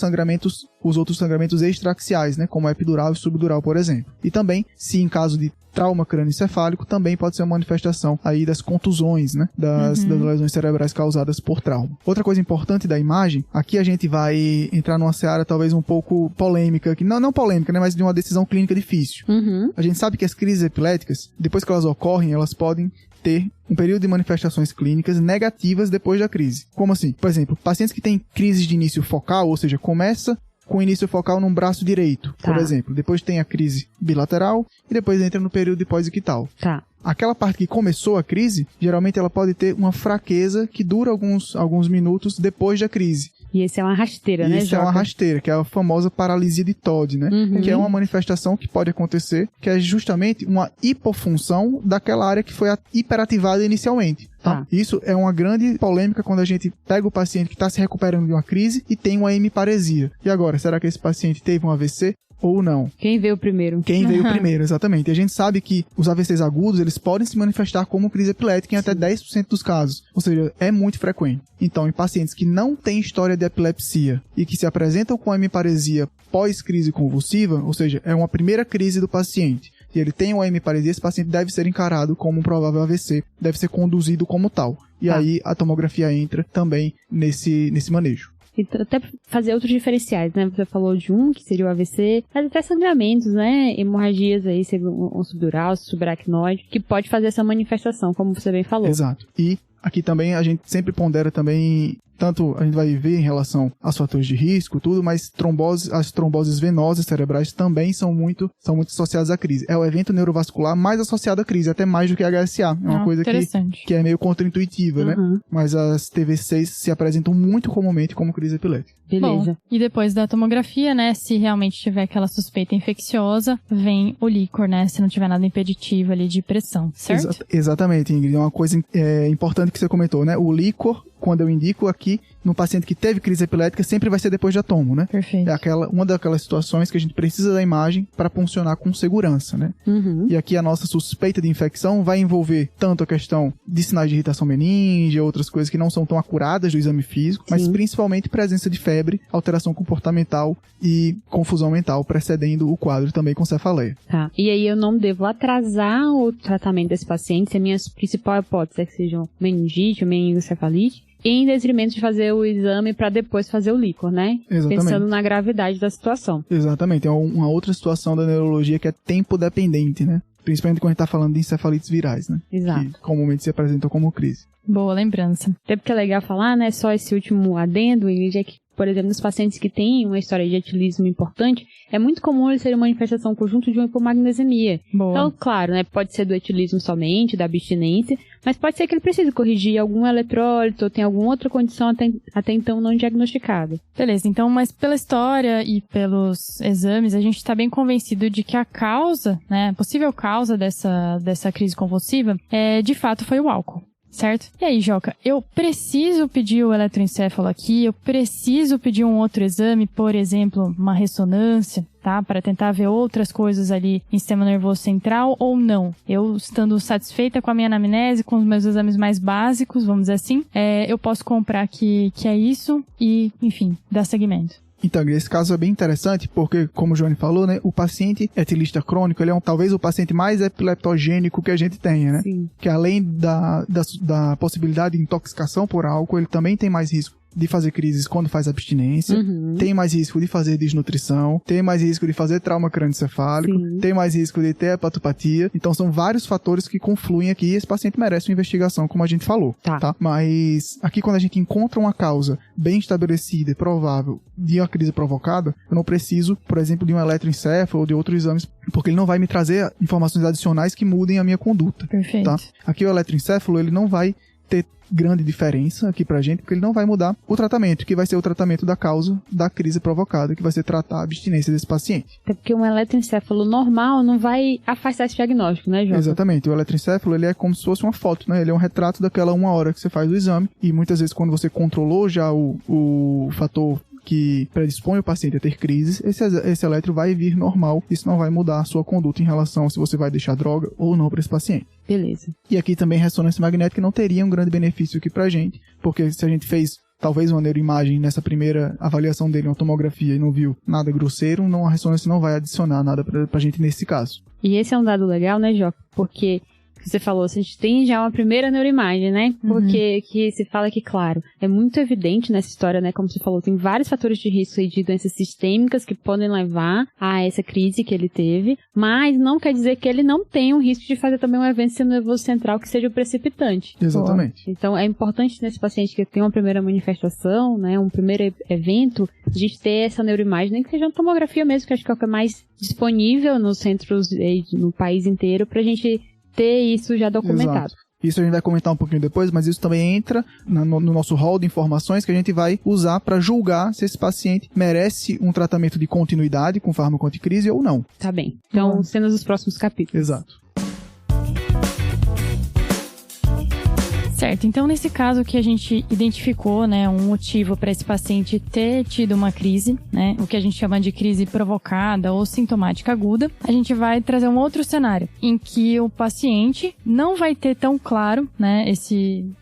os outros sangramentos extraaxiais, né, como a epidural e subdural, por exemplo. E também, se em caso de trauma crânioencefálico, também pode ser uma manifestação aí das contusões, né, das lesões cerebrais causadas por trauma. Outra coisa importante da imagem, aqui a gente vai entrar numa seara talvez um pouco polêmica, não polêmica, né, mas de uma decisão clínica difícil. A gente sabe que as crises epiléticas, depois que elas ocorrem, elas podem ter um período de manifestações clínicas negativas depois da crise. Como assim? Por exemplo, pacientes que têm crises de início focal, ou seja, começa com início focal num braço direito, por exemplo. Depois tem a crise bilateral e depois entra no período de pós-ictal. Tá. Aquela parte que começou a crise, geralmente ela pode ter uma fraqueza que dura alguns minutos depois da crise. E esse é uma rasteira, né, Isso é uma rasteira, que é a famosa paralisia de Todd, né? Que é uma manifestação que pode acontecer, que é justamente uma hipofunção daquela área que foi hiperativada inicialmente. Tá? Isso é uma grande polêmica quando a gente pega o paciente que está se recuperando de uma crise e tem uma hemiparesia. E agora, será que esse paciente teve um AVC? Ou não. Quem veio primeiro? Quem veio primeiro, exatamente. E a gente sabe que os AVCs agudos, eles podem se manifestar como crise epilética em até 10% dos casos. Ou seja, é muito frequente. Então, em pacientes que não têm história de epilepsia e que se apresentam com hemiparesia pós-crise convulsiva, ou seja, é uma primeira crise do paciente, e ele tem uma hemiparesia, esse paciente deve ser encarado como um provável AVC, deve ser conduzido como tal. E aí a tomografia entra também nesse manejo. E até fazer outros diferenciais, né? Você falou de um, que seria o AVC, mas até sangramentos, né? Hemorragias aí, um subdural, subaracnoide, que pode fazer essa manifestação, como você bem falou. Exato. E aqui também a gente sempre pondera também, tanto a gente vai ver em relação aos fatores de risco, tudo, mas as tromboses venosas cerebrais também são muito associadas à crise. É o evento neurovascular mais associado à crise, até mais do que a HSA. É uma coisa que é meio contraintuitiva, né? Mas as TVCs se apresentam muito comumente como crise epilética. Beleza. Bom, e depois da tomografia, né, se realmente tiver aquela suspeita infecciosa, vem o líquor, né, se não tiver nada impeditivo ali de pressão, certo? Exatamente, Ingrid. É uma coisa importante que você comentou, né? O líquor, quando eu indico aqui, no paciente que teve crise epilética, sempre vai ser depois de atomo, né? Perfeito. É uma daquelas situações que a gente precisa da imagem para funcionar com segurança, né? E aqui a nossa suspeita de infecção vai envolver tanto a questão de sinais de irritação meningea, outras coisas que não são tão acuradas do exame físico, mas principalmente presença de febre, alteração comportamental e confusão mental, precedendo o quadro também com cefaleia. Tá. E aí eu não devo atrasar o tratamento desse paciente se a minha principal hipótese é que seja meningite ou meningocefalite, em detrimento de fazer o exame para depois fazer o líquor, né? Exatamente. Pensando na gravidade da situação. Exatamente. É uma outra situação da neurologia que é tempo dependente, né? Principalmente quando a gente tá falando de encefalites virais, né? Exato. Que comumente se apresentam como crise. Boa lembrança. Até porque é legal falar, né? Só esse último adendo, Ingrid, é que, por exemplo, nos pacientes que têm uma história de etilismo importante, é muito comum eles serem uma manifestação conjunto de uma hipomagnesemia. Boa. Então, claro, né? Pode ser do etilismo somente, da abstinência, mas pode ser que ele precise corrigir algum eletrólito ou tem alguma outra condição até então não diagnosticada. Beleza, então, mas pela história e pelos exames, a gente está bem convencido de que a causa, né, a possível causa dessa crise convulsiva, de fato foi o álcool. Certo? E aí, Joca, eu preciso pedir o eletroencefalo aqui, eu preciso pedir um outro exame, por exemplo, uma ressonância, tá? Para tentar ver outras coisas ali em sistema nervoso central ou não? Eu, estando satisfeita com a minha anamnese, com os meus exames mais básicos, vamos dizer assim, eu posso comprar que é isso e, enfim, dar seguimento. Então, esse caso é bem interessante porque, como o Johnny falou, né, o paciente etilista crônico, ele é talvez o paciente mais epileptogênico que a gente tenha, né? Sim. Que além da possibilidade de intoxicação por álcool, ele também tem mais risco de fazer crises quando faz abstinência, tem mais risco de fazer desnutrição, tem mais risco de fazer trauma crânioencefálico, tem mais risco de ter hepatopatia. Então são vários fatores que confluem aqui e esse paciente merece uma investigação, como a gente falou. Tá? Mas aqui quando a gente encontra uma causa bem estabelecida e provável de uma crise provocada, eu não preciso, por exemplo, de um eletroencefalo ou de outros exames, porque ele não vai me trazer informações adicionais que mudem a minha conduta. Perfeito. Tá? Aqui o eletroencefalo, ele não vai ter grande diferença aqui pra gente, porque ele não vai mudar o tratamento, que vai ser o tratamento da causa da crise provocada, que vai ser tratar a abstinência desse paciente. Até porque um eletroencefalo normal não vai afastar esse diagnóstico, né, João? Exatamente. O eletroencefalo, ele é como se fosse uma foto, né? Ele é um retrato daquela 1 hora que você faz o exame, e muitas vezes quando você controlou já o fator que predispõe o paciente a ter crises, esse eletro vai vir normal. Isso não vai mudar a sua conduta em relação a se você vai deixar droga ou não para esse paciente. Beleza. E aqui também ressonância magnética não teria um grande benefício aqui pra gente, porque se a gente fez talvez uma neuroimagem nessa primeira avaliação dele, uma tomografia, e não viu nada grosseiro, a ressonância não vai adicionar nada pra gente nesse caso. E esse é um dado legal, né, Joca? Porque você falou, a gente tem já uma primeira neuroimagem, né? Porque que se fala que, claro, é muito evidente nessa história, né? Como você falou, tem vários fatores de risco aí de doenças sistêmicas que podem levar a essa crise que ele teve, mas não quer dizer que ele não tem o risco de fazer também um evento nervoso central que seja o precipitante. Exatamente. Então, é importante nesse paciente que tem uma primeira manifestação, né? Um primeiro evento, a gente ter essa neuroimagem, nem que seja uma tomografia mesmo, que acho que é o que é mais disponível nos centros no país inteiro, pra gente ter isso já documentado. Exato. Isso a gente vai comentar um pouquinho depois, mas isso também entra no nosso rol de informações que a gente vai usar para julgar se esse paciente merece um tratamento de continuidade com fármaco anticrise ou não. Tá bem. Então, cenas dos próximos capítulos. Exato. Certo, então nesse caso que a gente identificou, né, um motivo para esse paciente ter tido uma crise, né, o que a gente chama de crise provocada ou sintomática aguda, a gente vai trazer um outro cenário em que o paciente não vai ter tão claro, né,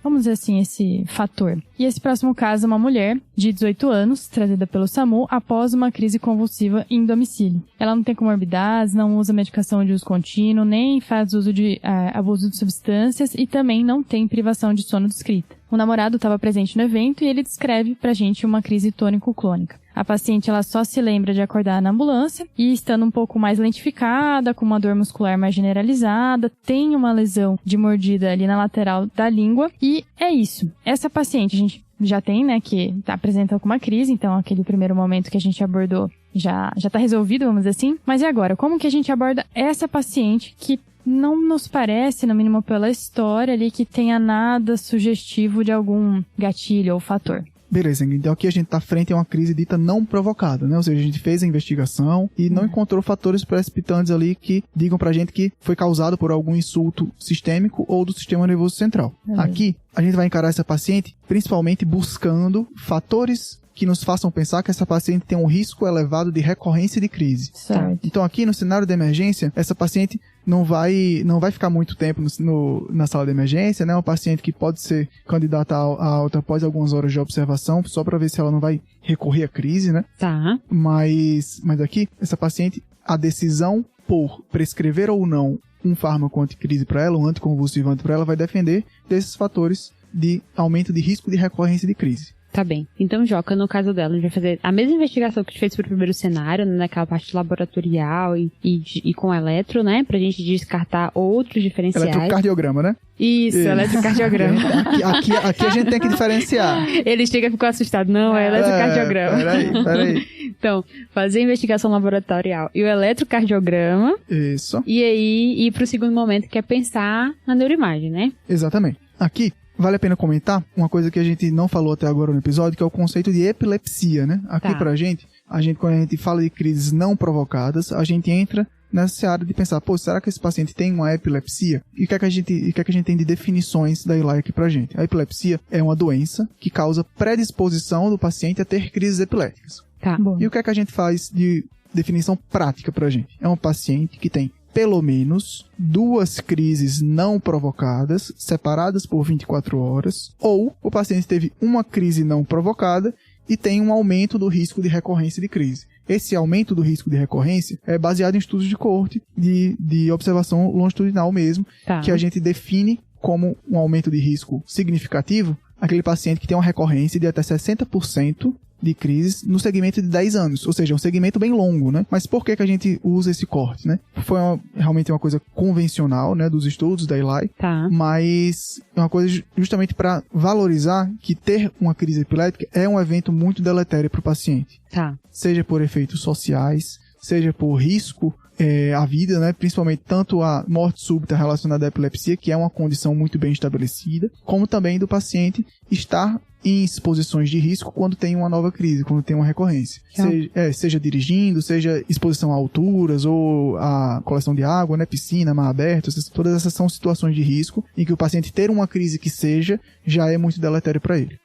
vamos dizer assim, esse fator. E esse próximo caso é uma mulher de 18 anos, trazida pelo SAMU após uma crise convulsiva em domicílio. Ela não tem comorbidades, não usa medicação de uso contínuo, nem faz uso de abuso de substâncias e também não tem privação de sono descrita. O namorado estava presente no evento e ele descreve pra gente uma crise tônico-clônica. A paciente ela só se lembra de acordar na ambulância e estando um pouco mais lentificada, com uma dor muscular mais generalizada, tem uma lesão de mordida ali na lateral da língua e é isso. Essa paciente a gente já tem, né, que apresenta alguma crise, então aquele primeiro momento que a gente abordou já tá resolvido, vamos dizer assim. Mas e agora? Como que a gente aborda essa paciente que não nos parece, no mínimo pela história ali, que tenha nada sugestivo de algum gatilho ou fator? Beleza, então aqui a gente está frente a uma crise dita não provocada, né? Ou seja, a gente fez a investigação e não encontrou fatores precipitantes ali que digam pra gente que foi causado por algum insulto sistêmico ou do sistema nervoso central. Aqui, a gente vai encarar essa paciente principalmente buscando fatores que nos façam pensar que essa paciente tem um risco elevado de recorrência de crise. Certo. Então aqui no cenário de emergência, essa paciente não vai ficar muito tempo na sala de emergência, né? Uma paciente que pode ser candidata a alta após algumas horas de observação, só para ver se ela não vai recorrer à crise, né? Tá. Mas aqui, essa paciente, a decisão por prescrever ou não um fármaco anticrise para ela, um anticonvulsivante para ela, vai depender desses fatores de aumento de risco de recorrência de crise. Tá bem. Então, Joca, no caso dela, a gente vai fazer a mesma investigação que a gente fez pro primeiro cenário, né, naquela parte laboratorial e com eletro, né, pra gente descartar outros diferenciais. Eletrocardiograma, né? Isso, eletrocardiograma. Aqui a gente tem que diferenciar. Ele chega e ficou assustado. Não, é eletrocardiograma. Peraí. Então, fazer a investigação laboratorial e o eletrocardiograma. Isso. E aí, ir pro segundo momento, que é pensar na neuroimagem, né? Exatamente. Aqui, vale a pena comentar uma coisa que a gente não falou até agora no episódio, que é o conceito de epilepsia, né? Aqui pra gente, quando a gente fala de crises não provocadas, a gente entra nessa área de pensar, será que esse paciente tem uma epilepsia? E o que é que a gente tem de definições da Eli aqui pra gente? A epilepsia é uma doença que causa predisposição do paciente a ter crises epiléticas. Tá. Bom. E o que é que a gente faz de definição prática pra gente? É um paciente que tem pelo menos 2 crises não provocadas, separadas por 24 horas, ou o paciente teve uma crise não provocada e tem um aumento do risco de recorrência de crise. Esse aumento do risco de recorrência é baseado em estudos de coorte, de observação longitudinal mesmo, que a gente define como um aumento de risco significativo, aquele paciente que tem uma recorrência de até 60% de crises no segmento de 10 anos, ou seja, um segmento bem longo, né? Mas por que a gente usa esse corte, né? Foi realmente uma coisa convencional, né, dos estudos da Eli, mas é uma coisa justamente para valorizar que ter uma crise epilética é um evento muito deletério para o paciente. Seja por efeitos sociais, seja por risco à vida, né? Principalmente tanto a morte súbita relacionada à epilepsia, que é uma condição muito bem estabelecida, como também do paciente estar em exposições de risco quando tem uma nova crise, quando tem uma recorrência. Seja dirigindo, seja exposição a alturas ou a coleção de água, né? Piscina, mar aberto, todas essas são situações de risco em que o paciente ter uma crise que seja, já é muito deletério para ele.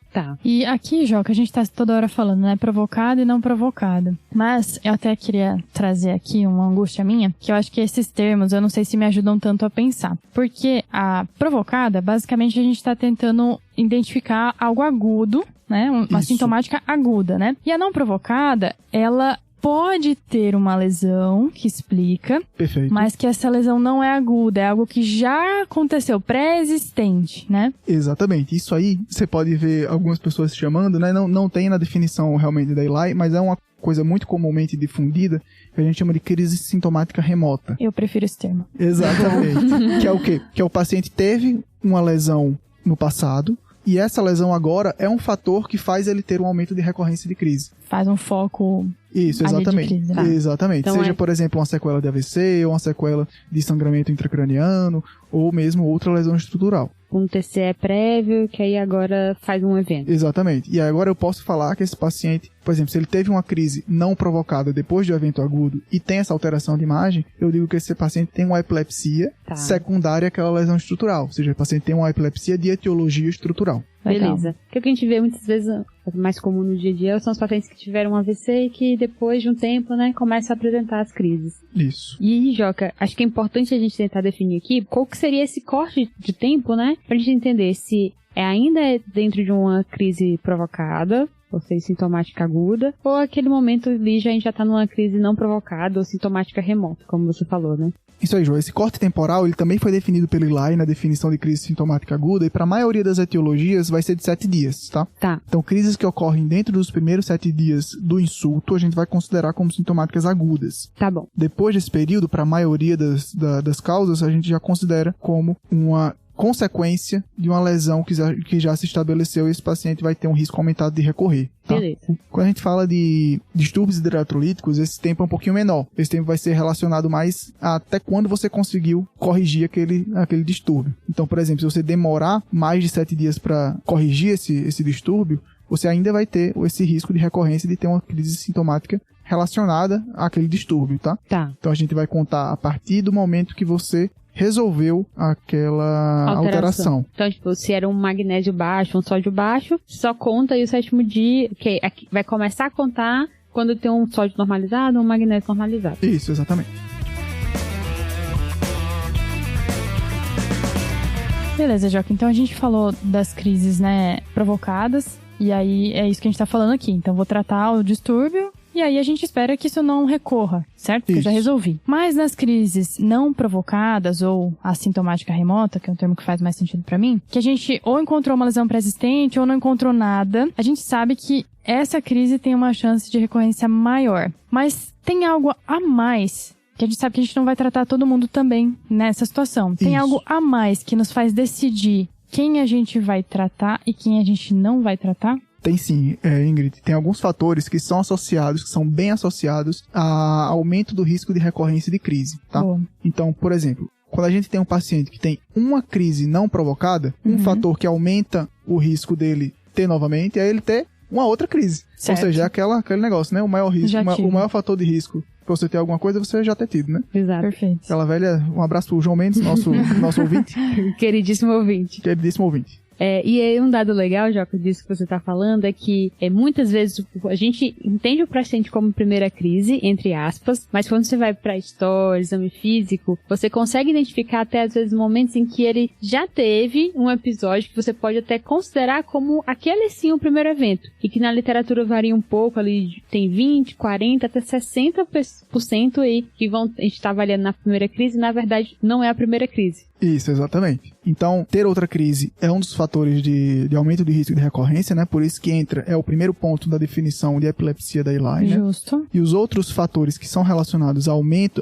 E aqui, Joca, a gente tá toda hora falando, né? Provocada e não provocada. Mas eu até queria trazer aqui uma angústia minha, que eu acho que esses termos, eu não sei se me ajudam tanto a pensar. Porque a provocada, basicamente, a gente tá tentando identificar algo agudo, né? Uma sintomática aguda, né? E a não provocada, ela pode ter uma lesão que explica, mas que essa lesão não é aguda, é algo que já aconteceu, pré-existente, né? Exatamente. Isso aí, você pode ver algumas pessoas chamando, né? Não tem na definição realmente da Eli, mas é uma coisa muito comumente difundida, que a gente chama de crise sintomática remota. Eu prefiro esse termo. Exatamente. Que é o quê? Que é o paciente teve uma lesão no passado, e essa lesão agora é um fator que faz ele ter um aumento de recorrência de crise. Faz um foco... Isso, exatamente. De crise, exatamente. Então seja, por exemplo, uma sequela de AVC, ou uma sequela de sangramento intracraniano, ou mesmo outra lesão estrutural. Um TCE prévio, que aí agora faz um evento. Exatamente. E agora eu posso falar que esse paciente, por exemplo, se ele teve uma crise não provocada depois do evento agudo e tem essa alteração de imagem, eu digo que esse paciente tem uma epilepsia secundária àquela lesão estrutural. Ou seja, o paciente tem uma epilepsia de etiologia estrutural. Beleza. Porque o que a gente vê muitas vezes, mais comum no dia a dia, são os pacientes que tiveram um AVC e que depois de um tempo, né, começam a apresentar as crises. Isso. E, Joca, acho que é importante a gente tentar definir aqui qual que seria esse corte de tempo, né, pra gente entender se ainda dentro de uma crise provocada, ou seja, sintomática aguda, ou aquele momento ali a gente já tá numa crise não provocada ou sintomática remota, como você falou, né? Isso aí, João. Esse corte temporal, ele também foi definido pelo Eli na definição de crise sintomática aguda, e para a maioria das etiologias vai ser de 7 dias, tá? Tá. Então, crises que ocorrem dentro dos primeiros 7 dias do insulto, a gente vai considerar como sintomáticas agudas. Tá bom. Depois desse período, para a maioria das causas, a gente já considera como uma consequência de uma lesão que já se estabeleceu e esse paciente vai ter um risco aumentado de recorrer. Tá? Beleza. Quando a gente fala de distúrbios hidroeletrolíticos, esse tempo é um pouquinho menor. Esse tempo vai ser relacionado mais a até quando você conseguiu corrigir aquele distúrbio. Então, por exemplo, se você demorar mais de 7 dias para corrigir esse distúrbio, você ainda vai ter esse risco de recorrência de ter uma crise sintomática relacionada àquele distúrbio, tá? Tá. Então a gente vai contar a partir do momento que você resolveu aquela alteração. Então, tipo, se era um magnésio baixo, um sódio baixo, só conta aí o 7º dia, que vai começar a contar quando tem um sódio normalizado ou um magnésio normalizado. Isso, exatamente. Beleza, Joca. Então a gente falou das crises, né, provocadas, e aí é isso que a gente tá falando aqui. Então vou tratar o distúrbio, e aí a gente espera que isso não recorra, certo? Porque eu já resolvi. Mas nas crises não provocadas, ou assintomática remota, que é um termo que faz mais sentido pra mim, que a gente ou encontrou uma lesão pré-existente ou não encontrou nada, a gente sabe que essa crise tem uma chance de recorrência maior. Mas tem algo a mais, que a gente sabe que a gente não vai tratar todo mundo também nessa situação. Tem algo a mais que nos faz decidir quem a gente vai tratar e quem a gente não vai tratar? Tem sim, Ingrid. Tem alguns fatores que são associados, que são bem associados a aumento do risco de recorrência de crise, tá? Boa. Então, por exemplo, quando a gente tem um paciente que tem uma crise não provocada, um fator que aumenta o risco dele ter novamente é ele ter uma outra crise. Certo. Ou seja, é aquele negócio, né? O maior risco, o maior fator de risco pra você ter alguma coisa, você já ter tido, né? Exato. Perfeito. Aquela velha, um abraço pro João Mendes, nosso ouvinte. Queridíssimo ouvinte. Queridíssimo ouvinte. E aí um dado legal, Joca, disso que você tá falando, é que muitas vezes a gente entende o paciente como primeira crise, entre aspas, mas quando você vai pra história, exame físico, você consegue identificar até às vezes momentos em que ele já teve um episódio que você pode até considerar como aquele sim o primeiro evento, e que na literatura varia um pouco, ali tem 20, 40, até 60% aí que a gente tá avaliando na primeira crise, e na verdade não é a primeira crise. Isso, exatamente. Então, ter outra crise é um dos fatores de aumento de risco de recorrência, né? Por isso que é o primeiro ponto da definição de epilepsia da Eli, né? Justo. E os outros fatores que são relacionados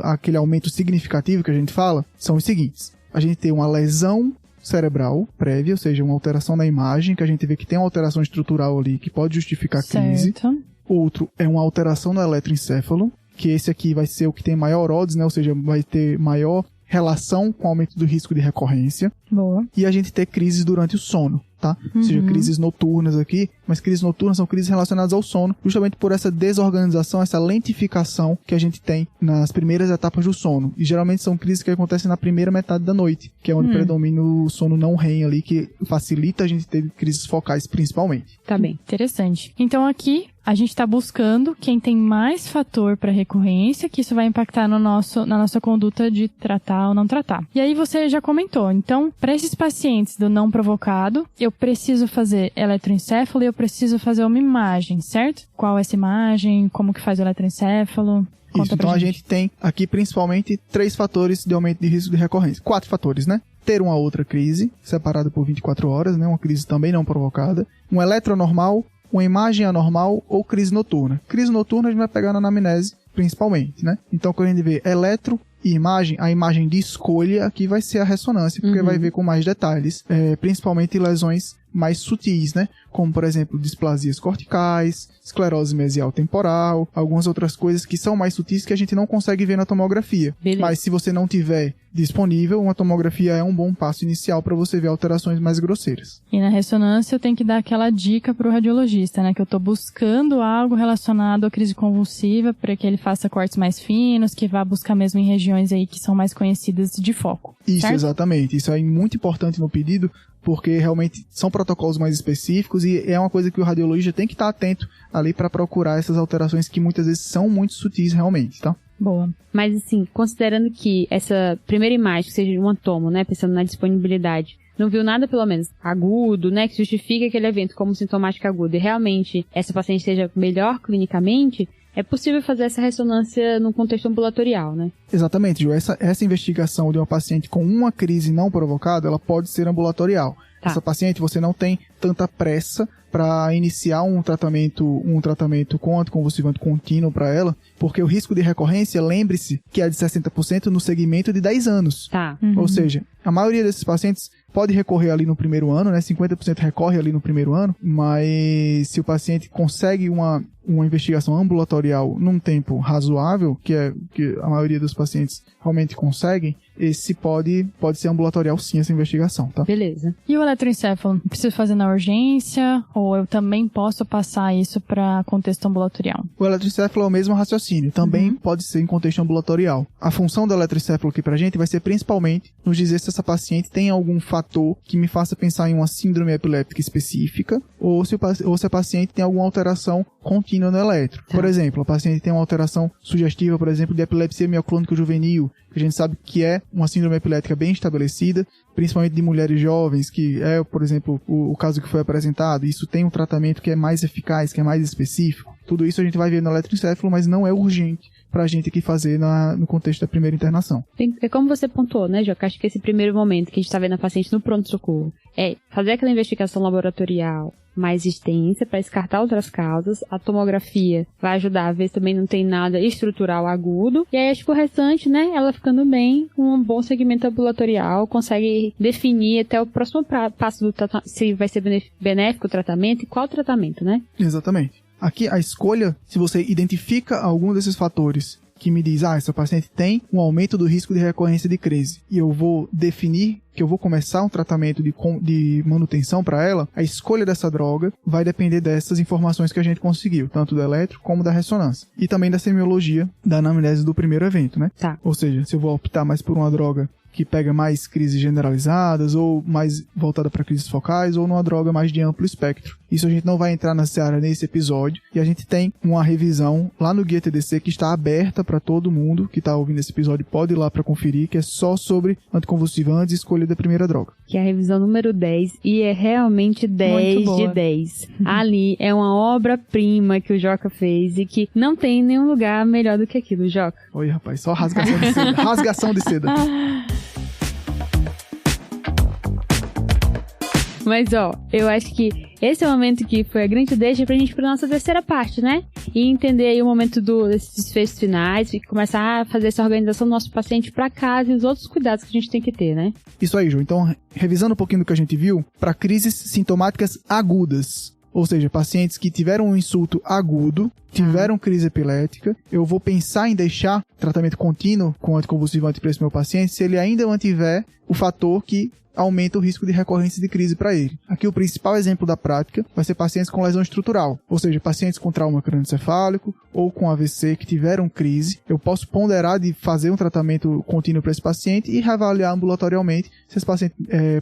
àquele aumento significativo que a gente fala, são os seguintes. A gente tem uma lesão cerebral prévia, ou seja, uma alteração na imagem, que a gente vê que tem uma alteração estrutural ali que pode justificar a crise. Certo. Outro é uma alteração no eletroencéfalo, que esse aqui vai ser o que tem maior odds, né? Ou seja, vai ter maior relação com o aumento do risco de recorrência. Boa. E a gente ter crises durante o sono, tá? Ou seja, crises noturnas aqui, mas crises noturnas são crises relacionadas ao sono, justamente por essa desorganização, essa lentificação que a gente tem nas primeiras etapas do sono. E geralmente são crises que acontecem na primeira metade da noite, que é onde predomina o sono não REM ali, que facilita a gente ter crises focais principalmente. Tá bem. Interessante. Então aqui a gente está buscando quem tem mais fator para recorrência, que isso vai impactar na nossa conduta de tratar ou não tratar. E aí você já comentou, então, para esses pacientes do não provocado, eu preciso fazer eletroencéfalo e eu preciso fazer uma imagem, certo? Qual é essa imagem? Como que faz o eletroencéfalo? Isso, então a gente tem aqui principalmente 3 fatores de aumento de risco de recorrência. 4 fatores, né? Ter uma outra crise, separada por 24 horas, né? Uma crise também não provocada. Um eletronormal, uma imagem anormal ou crise noturna. Crise noturna a gente vai pegar na anamnese, principalmente, né? Então, quando a gente vê eletro e imagem, a imagem de escolha aqui vai ser a ressonância, porque vai ver com mais detalhes, principalmente lesões mais sutis, né? Como, por exemplo, displasias corticais, esclerose mesial temporal, algumas outras coisas que são mais sutis que a gente não consegue ver na tomografia. Beleza. Mas se você não tiver disponível, uma tomografia é um bom passo inicial para você ver alterações mais grosseiras. E na ressonância eu tenho que dar aquela dica pro radiologista, né? Que eu tô buscando algo relacionado à crise convulsiva para que ele faça cortes mais finos, que vá buscar mesmo em regiões aí que são mais conhecidas de foco. Isso, certo? Exatamente. Isso é muito importante no pedido, porque realmente são protocolos mais específicos e é uma coisa que o radiologista tem que estar atento ali para procurar essas alterações que muitas vezes são muito sutis realmente, tá? Boa. Mas assim, considerando que essa primeira imagem, que seja um tomo, né, pensando na disponibilidade, não viu nada, pelo menos, agudo, né, que justifique aquele evento como sintomático agudo, e realmente essa paciente esteja melhor clinicamente, é possível fazer essa ressonância no contexto ambulatorial, né? Exatamente, Ju. Essa investigação de uma paciente com uma crise não provocada, ela pode ser ambulatorial. Tá. Essa paciente, você não tem tanta pressa para iniciar um tratamento com anticonvulsivante contínuo para ela, porque o risco de recorrência, lembre-se que é de 60% no segmento de 10 anos. Tá. Ou seja, a maioria desses pacientes pode recorrer ali no primeiro ano, né? 50% recorre ali no primeiro ano, mas se o paciente consegue uma investigação ambulatorial num tempo razoável, que a maioria dos pacientes realmente conseguem, esse pode ser ambulatorial sim, essa investigação, tá? Beleza. E o eletroencefalo? Preciso fazer na urgência ou eu também posso passar isso para contexto ambulatorial? O eletroencefalo é o mesmo raciocínio, também pode ser em contexto ambulatorial. A função do eletroencefalo aqui pra gente vai ser principalmente nos dizer se essa paciente tem algum fator que me faça pensar em uma síndrome epiléptica específica ou se a paciente tem alguma alteração contínua no eletro. Tá. Por exemplo, a paciente tem uma alteração sugestiva, por exemplo, de epilepsia mioclônica juvenil, que a gente sabe que é uma síndrome epilética bem estabelecida, principalmente de mulheres jovens, que é, por exemplo, o caso que foi apresentado. Isso tem um tratamento que é mais eficaz, que é mais específico. Tudo isso a gente vai ver no eletroencefalo, mas não é urgente pra gente aqui fazer no contexto da primeira internação. É como você pontuou, né, Joca? Acho que esse primeiro momento que a gente tá vendo a paciente no pronto-socorro é fazer aquela investigação laboratorial mais extensa para descartar outras causas. A tomografia vai ajudar a ver se também não tem nada estrutural agudo. E aí acho que o restante, né, ela ficando bem, um bom segmento ambulatorial, consegue definir até o próximo passo do tratamento, se vai ser benéfico o tratamento e qual tratamento, né? Exatamente. Aqui a escolha, se você identifica algum desses fatores que me diz, essa paciente tem um aumento do risco de recorrência de crise, e eu vou definir que eu vou começar um tratamento de manutenção para ela, a escolha dessa droga vai depender dessas informações que a gente conseguiu, tanto do eletro como da ressonância. E também da semiologia da anamnese do primeiro evento, né? Tá. Ou seja, se eu vou optar mais por uma droga que pega mais crises generalizadas, ou mais voltada para crises focais, ou numa droga mais de amplo espectro. Isso a gente não vai entrar na seara nesse episódio, e a gente tem uma revisão lá no Guia TDC que está aberta para todo mundo que está ouvindo esse episódio, pode ir lá para conferir, que é só sobre anticonvulsivantes e escolha da primeira droga. Que é a revisão número 10, e é realmente 10 de 10. Ali é uma obra-prima que o Joca fez, e que não tem nenhum lugar melhor do que aquilo, Joca. Oi, rapaz, só rasgação de seda. Rasgação de seda. Mas, eu acho que esse é o momento que foi a grande deixa pra gente ir pra nossa terceira parte, né? E entender aí o momento desses desfechos finais e começar a fazer essa organização do nosso paciente pra casa e os outros cuidados que a gente tem que ter, né? Isso aí, Ju. Então, revisando um pouquinho do que a gente viu, para crises sintomáticas agudas, ou seja, pacientes que tiveram um insulto agudo, tiveram crise epilética, eu vou pensar em deixar tratamento contínuo com anticonvulsivante para esse meu paciente se ele ainda mantiver o fator que aumenta o risco de recorrência de crise para ele. Aqui o principal exemplo da prática vai ser pacientes com lesão estrutural, ou seja, pacientes com trauma crânioencefálico ou com AVC que tiveram crise. Eu posso ponderar de fazer um tratamento contínuo para esse paciente e reavaliar ambulatorialmente se esse paciente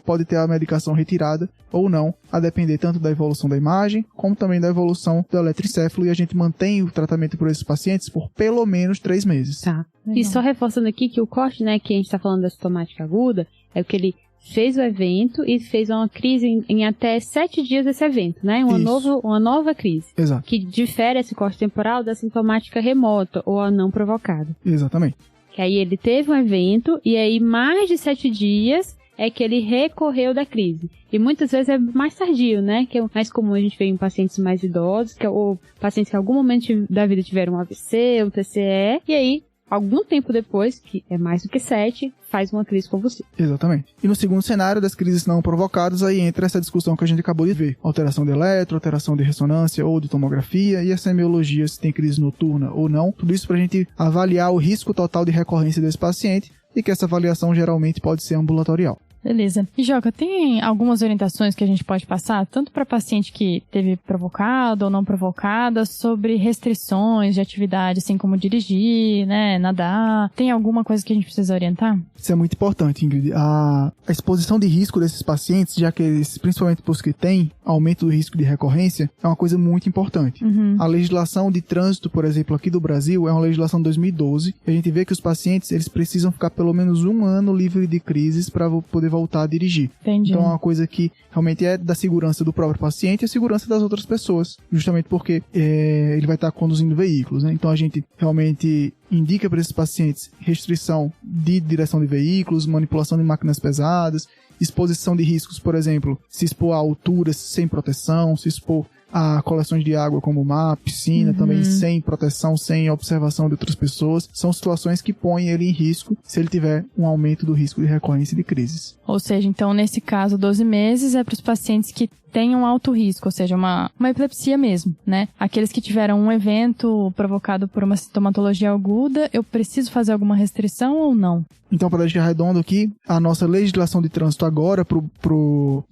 pode ter a medicação retirada ou não, a depender tanto da evolução da imagem, como também da evolução do eletroencefalo, e a gente mantém o tratamento por esses pacientes por pelo menos 3 meses. Tá. E só reforçando aqui que o corte, né, que a gente está falando da sintomática aguda, é o que ele fez o evento e fez uma crise em até 7 dias desse evento, né? Uma nova crise. Exato. Que difere esse corte temporal da sintomática remota ou a não provocada. Exatamente. Que aí ele teve um evento e aí mais de 7 dias é que ele recorreu da crise. E muitas vezes é mais tardio, né? Que é mais comum a gente ver em pacientes mais idosos, ou pacientes que em algum momento da vida tiveram um AVC, um TCE, e aí algum tempo depois, que é mais do que 7, faz uma crise convulsiva. Exatamente. E no segundo cenário das crises não provocadas, aí entra essa discussão que a gente acabou de ver. Alteração de eletro, alteração de ressonância ou de tomografia, e a semiologia, se tem crise noturna ou não. Tudo isso pra gente avaliar o risco total de recorrência desse paciente, e que essa avaliação geralmente pode ser ambulatorial. Beleza. E Joca, tem algumas orientações que a gente pode passar, tanto para paciente que teve provocada ou não provocada, sobre restrições de atividade, assim como dirigir, né, nadar? Tem alguma coisa que a gente precisa orientar? Isso é muito importante, Ingrid. A exposição de risco desses pacientes, já que eles, principalmente para os que têm aumento do risco de recorrência, é uma coisa muito importante. A legislação de trânsito, por exemplo, aqui do Brasil, é uma legislação de 2012, e a gente vê que os pacientes, eles precisam ficar pelo menos 1 ano livre de crises para poder voltar a dirigir. Entendi. Então é uma coisa que realmente é da segurança do próprio paciente e a segurança das outras pessoas, justamente porque ele vai estar conduzindo veículos, né? Então a gente realmente indica para esses pacientes restrição de direção de veículos, manipulação de máquinas pesadas, exposição de riscos, por exemplo, se expor a alturas sem proteção, se expor a coleções de água como mar, piscina, também sem proteção, sem observação de outras pessoas. São situações que põem ele em risco se ele tiver um aumento do risco de recorrência de crises. Ou seja, então, nesse caso, 12 meses é para os pacientes que tenham alto risco, ou seja, uma epilepsia mesmo, né? Aqueles que tiveram um evento provocado por uma sintomatologia aguda, eu preciso fazer alguma restrição ou não? Então, para deixar redondo aqui, a nossa legislação de trânsito agora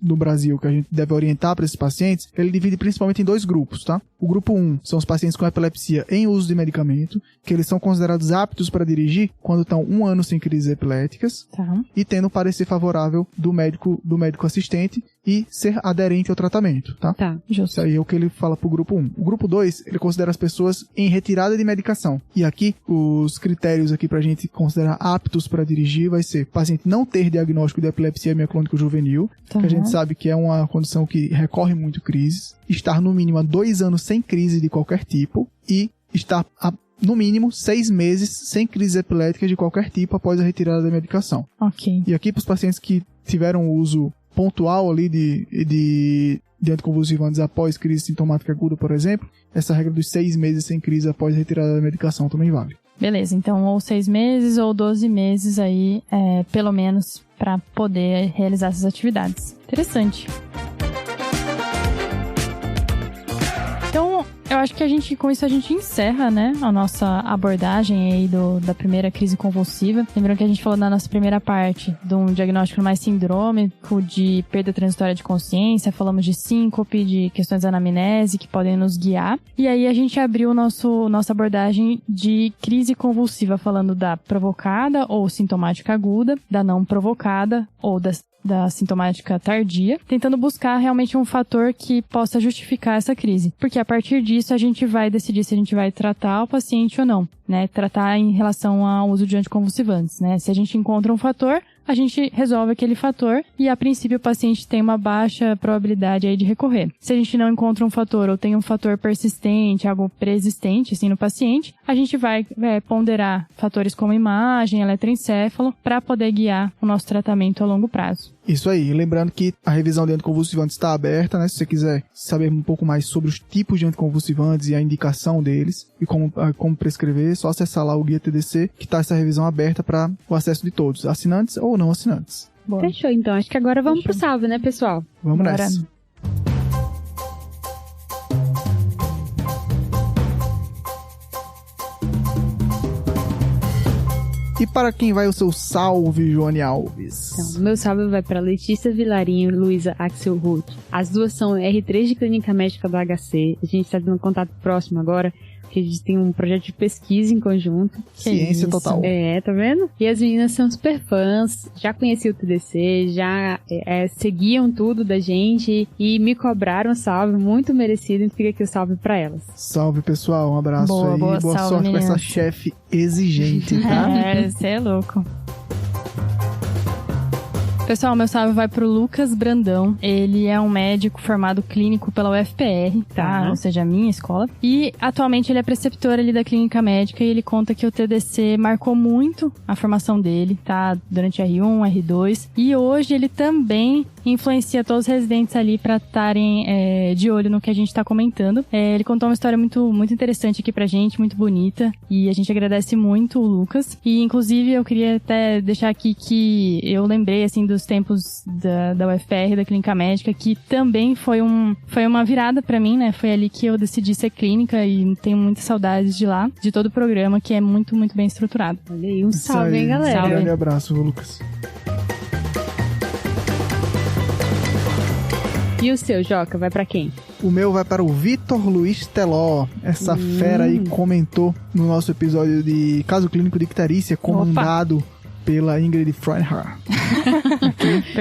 no Brasil, que a gente deve orientar para esses pacientes, ele divide principalmente em 2 grupos, tá? O grupo 1 são os pacientes com epilepsia em uso de medicamento, que eles são considerados aptos para dirigir quando estão 1 ano sem crises epiléticas, e tendo um parecer favorável do médico assistente e ser aderente ao tratamento, tá? Justo. Isso aí é o que ele fala pro grupo 1. O grupo 2, ele considera as pessoas em retirada de medicação. E aqui, os critérios aqui pra gente considerar aptos para dirigir vai ser paciente não ter diagnóstico de epilepsia mioclônica juvenil, que a gente sabe que é uma condição que recorre muito crises, estar no mínimo há 2 anos sem crise de qualquer tipo e estar no mínimo 6 meses sem crise epilética de qualquer tipo após a retirada da medicação. Ok. E aqui para os pacientes que tiveram uso pontual ali de anticonvulsivantes após crise sintomática aguda, por exemplo, essa regra dos 6 meses sem crise após a retirada da medicação também vale. Beleza, então ou 6 meses ou 12 meses aí, pelo menos, para poder realizar essas atividades. Interessante. Então, eu acho que com isso a gente encerra, né, a nossa abordagem aí da primeira crise convulsiva. Lembrando que a gente falou na nossa primeira parte de um diagnóstico mais sindrômico, de perda transitória de consciência, falamos de síncope, de questões da anamnese que podem nos guiar. E aí a gente abriu nossa abordagem de crise convulsiva, falando da provocada ou sintomática aguda, da não provocada ou da sintomática tardia, tentando buscar realmente um fator que possa justificar essa crise. Porque a partir disso a gente vai decidir se a gente vai tratar o paciente ou não, né? Tratar em relação ao uso de anticonvulsivantes, né? Se a gente encontra um fator, a gente resolve aquele fator e, a princípio, o paciente tem uma baixa probabilidade aí de recorrer. Se a gente não encontra um fator ou tem um fator persistente, algo preexistente, assim, no paciente, a gente vai ponderar fatores como imagem, eletroencefalo, para poder guiar o nosso tratamento a longo prazo. Isso aí, lembrando que a revisão de anticonvulsivantes está aberta, né? Se você quiser saber um pouco mais sobre os tipos de anticonvulsivantes e a indicação deles e como prescrever, é só acessar lá o Guia TDC, que está essa revisão aberta para o acesso de todos, assinantes ou não assinantes. Boa. Fechou, então. Acho que agora vamos pro salve, né, pessoal? Vamos nessa. E para quem vai o seu salve, Joane Alves? Então, meu salve vai para Letícia Vilarinho e Luísa Axelrod. As duas são R3 de Clínica Médica do HC. A gente está tendo um contato próximo agora, porque a gente tem um projeto de pesquisa em conjunto. Ciência total. Tá vendo? E as meninas são super fãs, já conheciam o TDC, já seguiam tudo da gente e me cobraram salve, muito merecido, então fica aqui o salve pra elas. Salve, pessoal, um abraço boa, aí, boa salve, sorte meninas. com essa chefe exigente, tá? Você é louco. Pessoal, meu salve vai pro Lucas Brandão. Ele é um médico formado clínico pela UFPR, tá? Ou seja, a minha escola. E atualmente ele é preceptor ali da clínica médica e ele conta que o TDC marcou muito a formação dele, tá? Durante R1, R2. E hoje ele também influencia todos os residentes ali pra estarem de olho no que a gente tá comentando. Ele contou uma história muito, muito interessante aqui pra gente, muito bonita. E a gente agradece muito o Lucas. E, inclusive, eu queria até deixar aqui que eu lembrei, assim, dos tempos da UFPR, da clínica médica, que também foi uma virada pra mim, né? Foi ali que eu decidi ser clínica e tenho muitas saudades de lá, de todo o programa, que é muito, muito bem estruturado. Olha aí, salve, hein, galera? Um grande abraço, Lucas. E o seu, Joca, vai pra quem? O meu vai para o Vitor Luiz Teló. Essa fera aí comentou no nosso episódio de Caso Clínico de Icterícia, comandado pela Ingrid Freinhardt.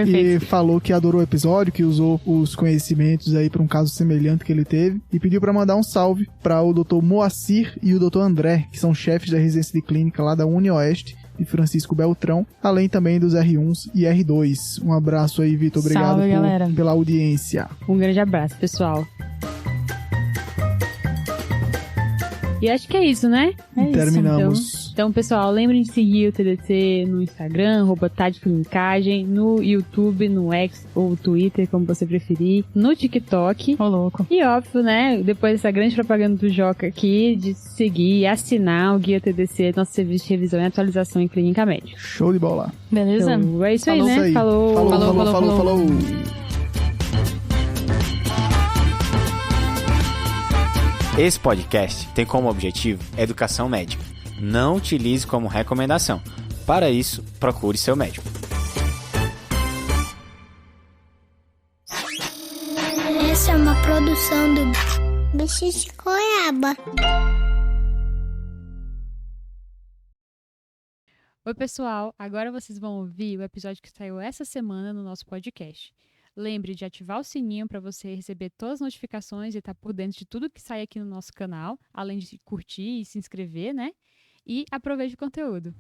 E falou que adorou o episódio, que usou os conhecimentos aí para um caso semelhante que ele teve. E pediu para mandar um salve para o Dr. Moacir e o Dr. André, que são chefes da residência de clínica lá da UniOeste de Francisco Beltrão, além também dos R1s e R2. Um abraço aí, Vitor. Obrigado pela audiência. Um grande abraço, pessoal. E acho que é isso, né? Terminamos. Então, pessoal, lembrem de seguir o TDC no Instagram, @TadClinicagem, no YouTube, no X ou Twitter, como você preferir, no TikTok. Ô, louco. E óbvio, né, depois dessa grande propaganda do Joca aqui, de seguir e assinar o Guia TDC, nosso serviço de revisão e atualização em clínica médica. Show de bola. Beleza? Então, é isso aí, né? Isso aí. Falou. Esse podcast tem como objetivo educação médica. Não utilize como recomendação. Para isso, procure seu médico. Essa é uma produção do Bicho de Goiaba. Oi, pessoal. Agora vocês vão ouvir o episódio que saiu essa semana no nosso podcast. Lembre de ativar o sininho para você receber todas as notificações e estar por dentro de tudo que sai aqui no nosso canal, além de curtir e se inscrever, né? E aproveite o conteúdo.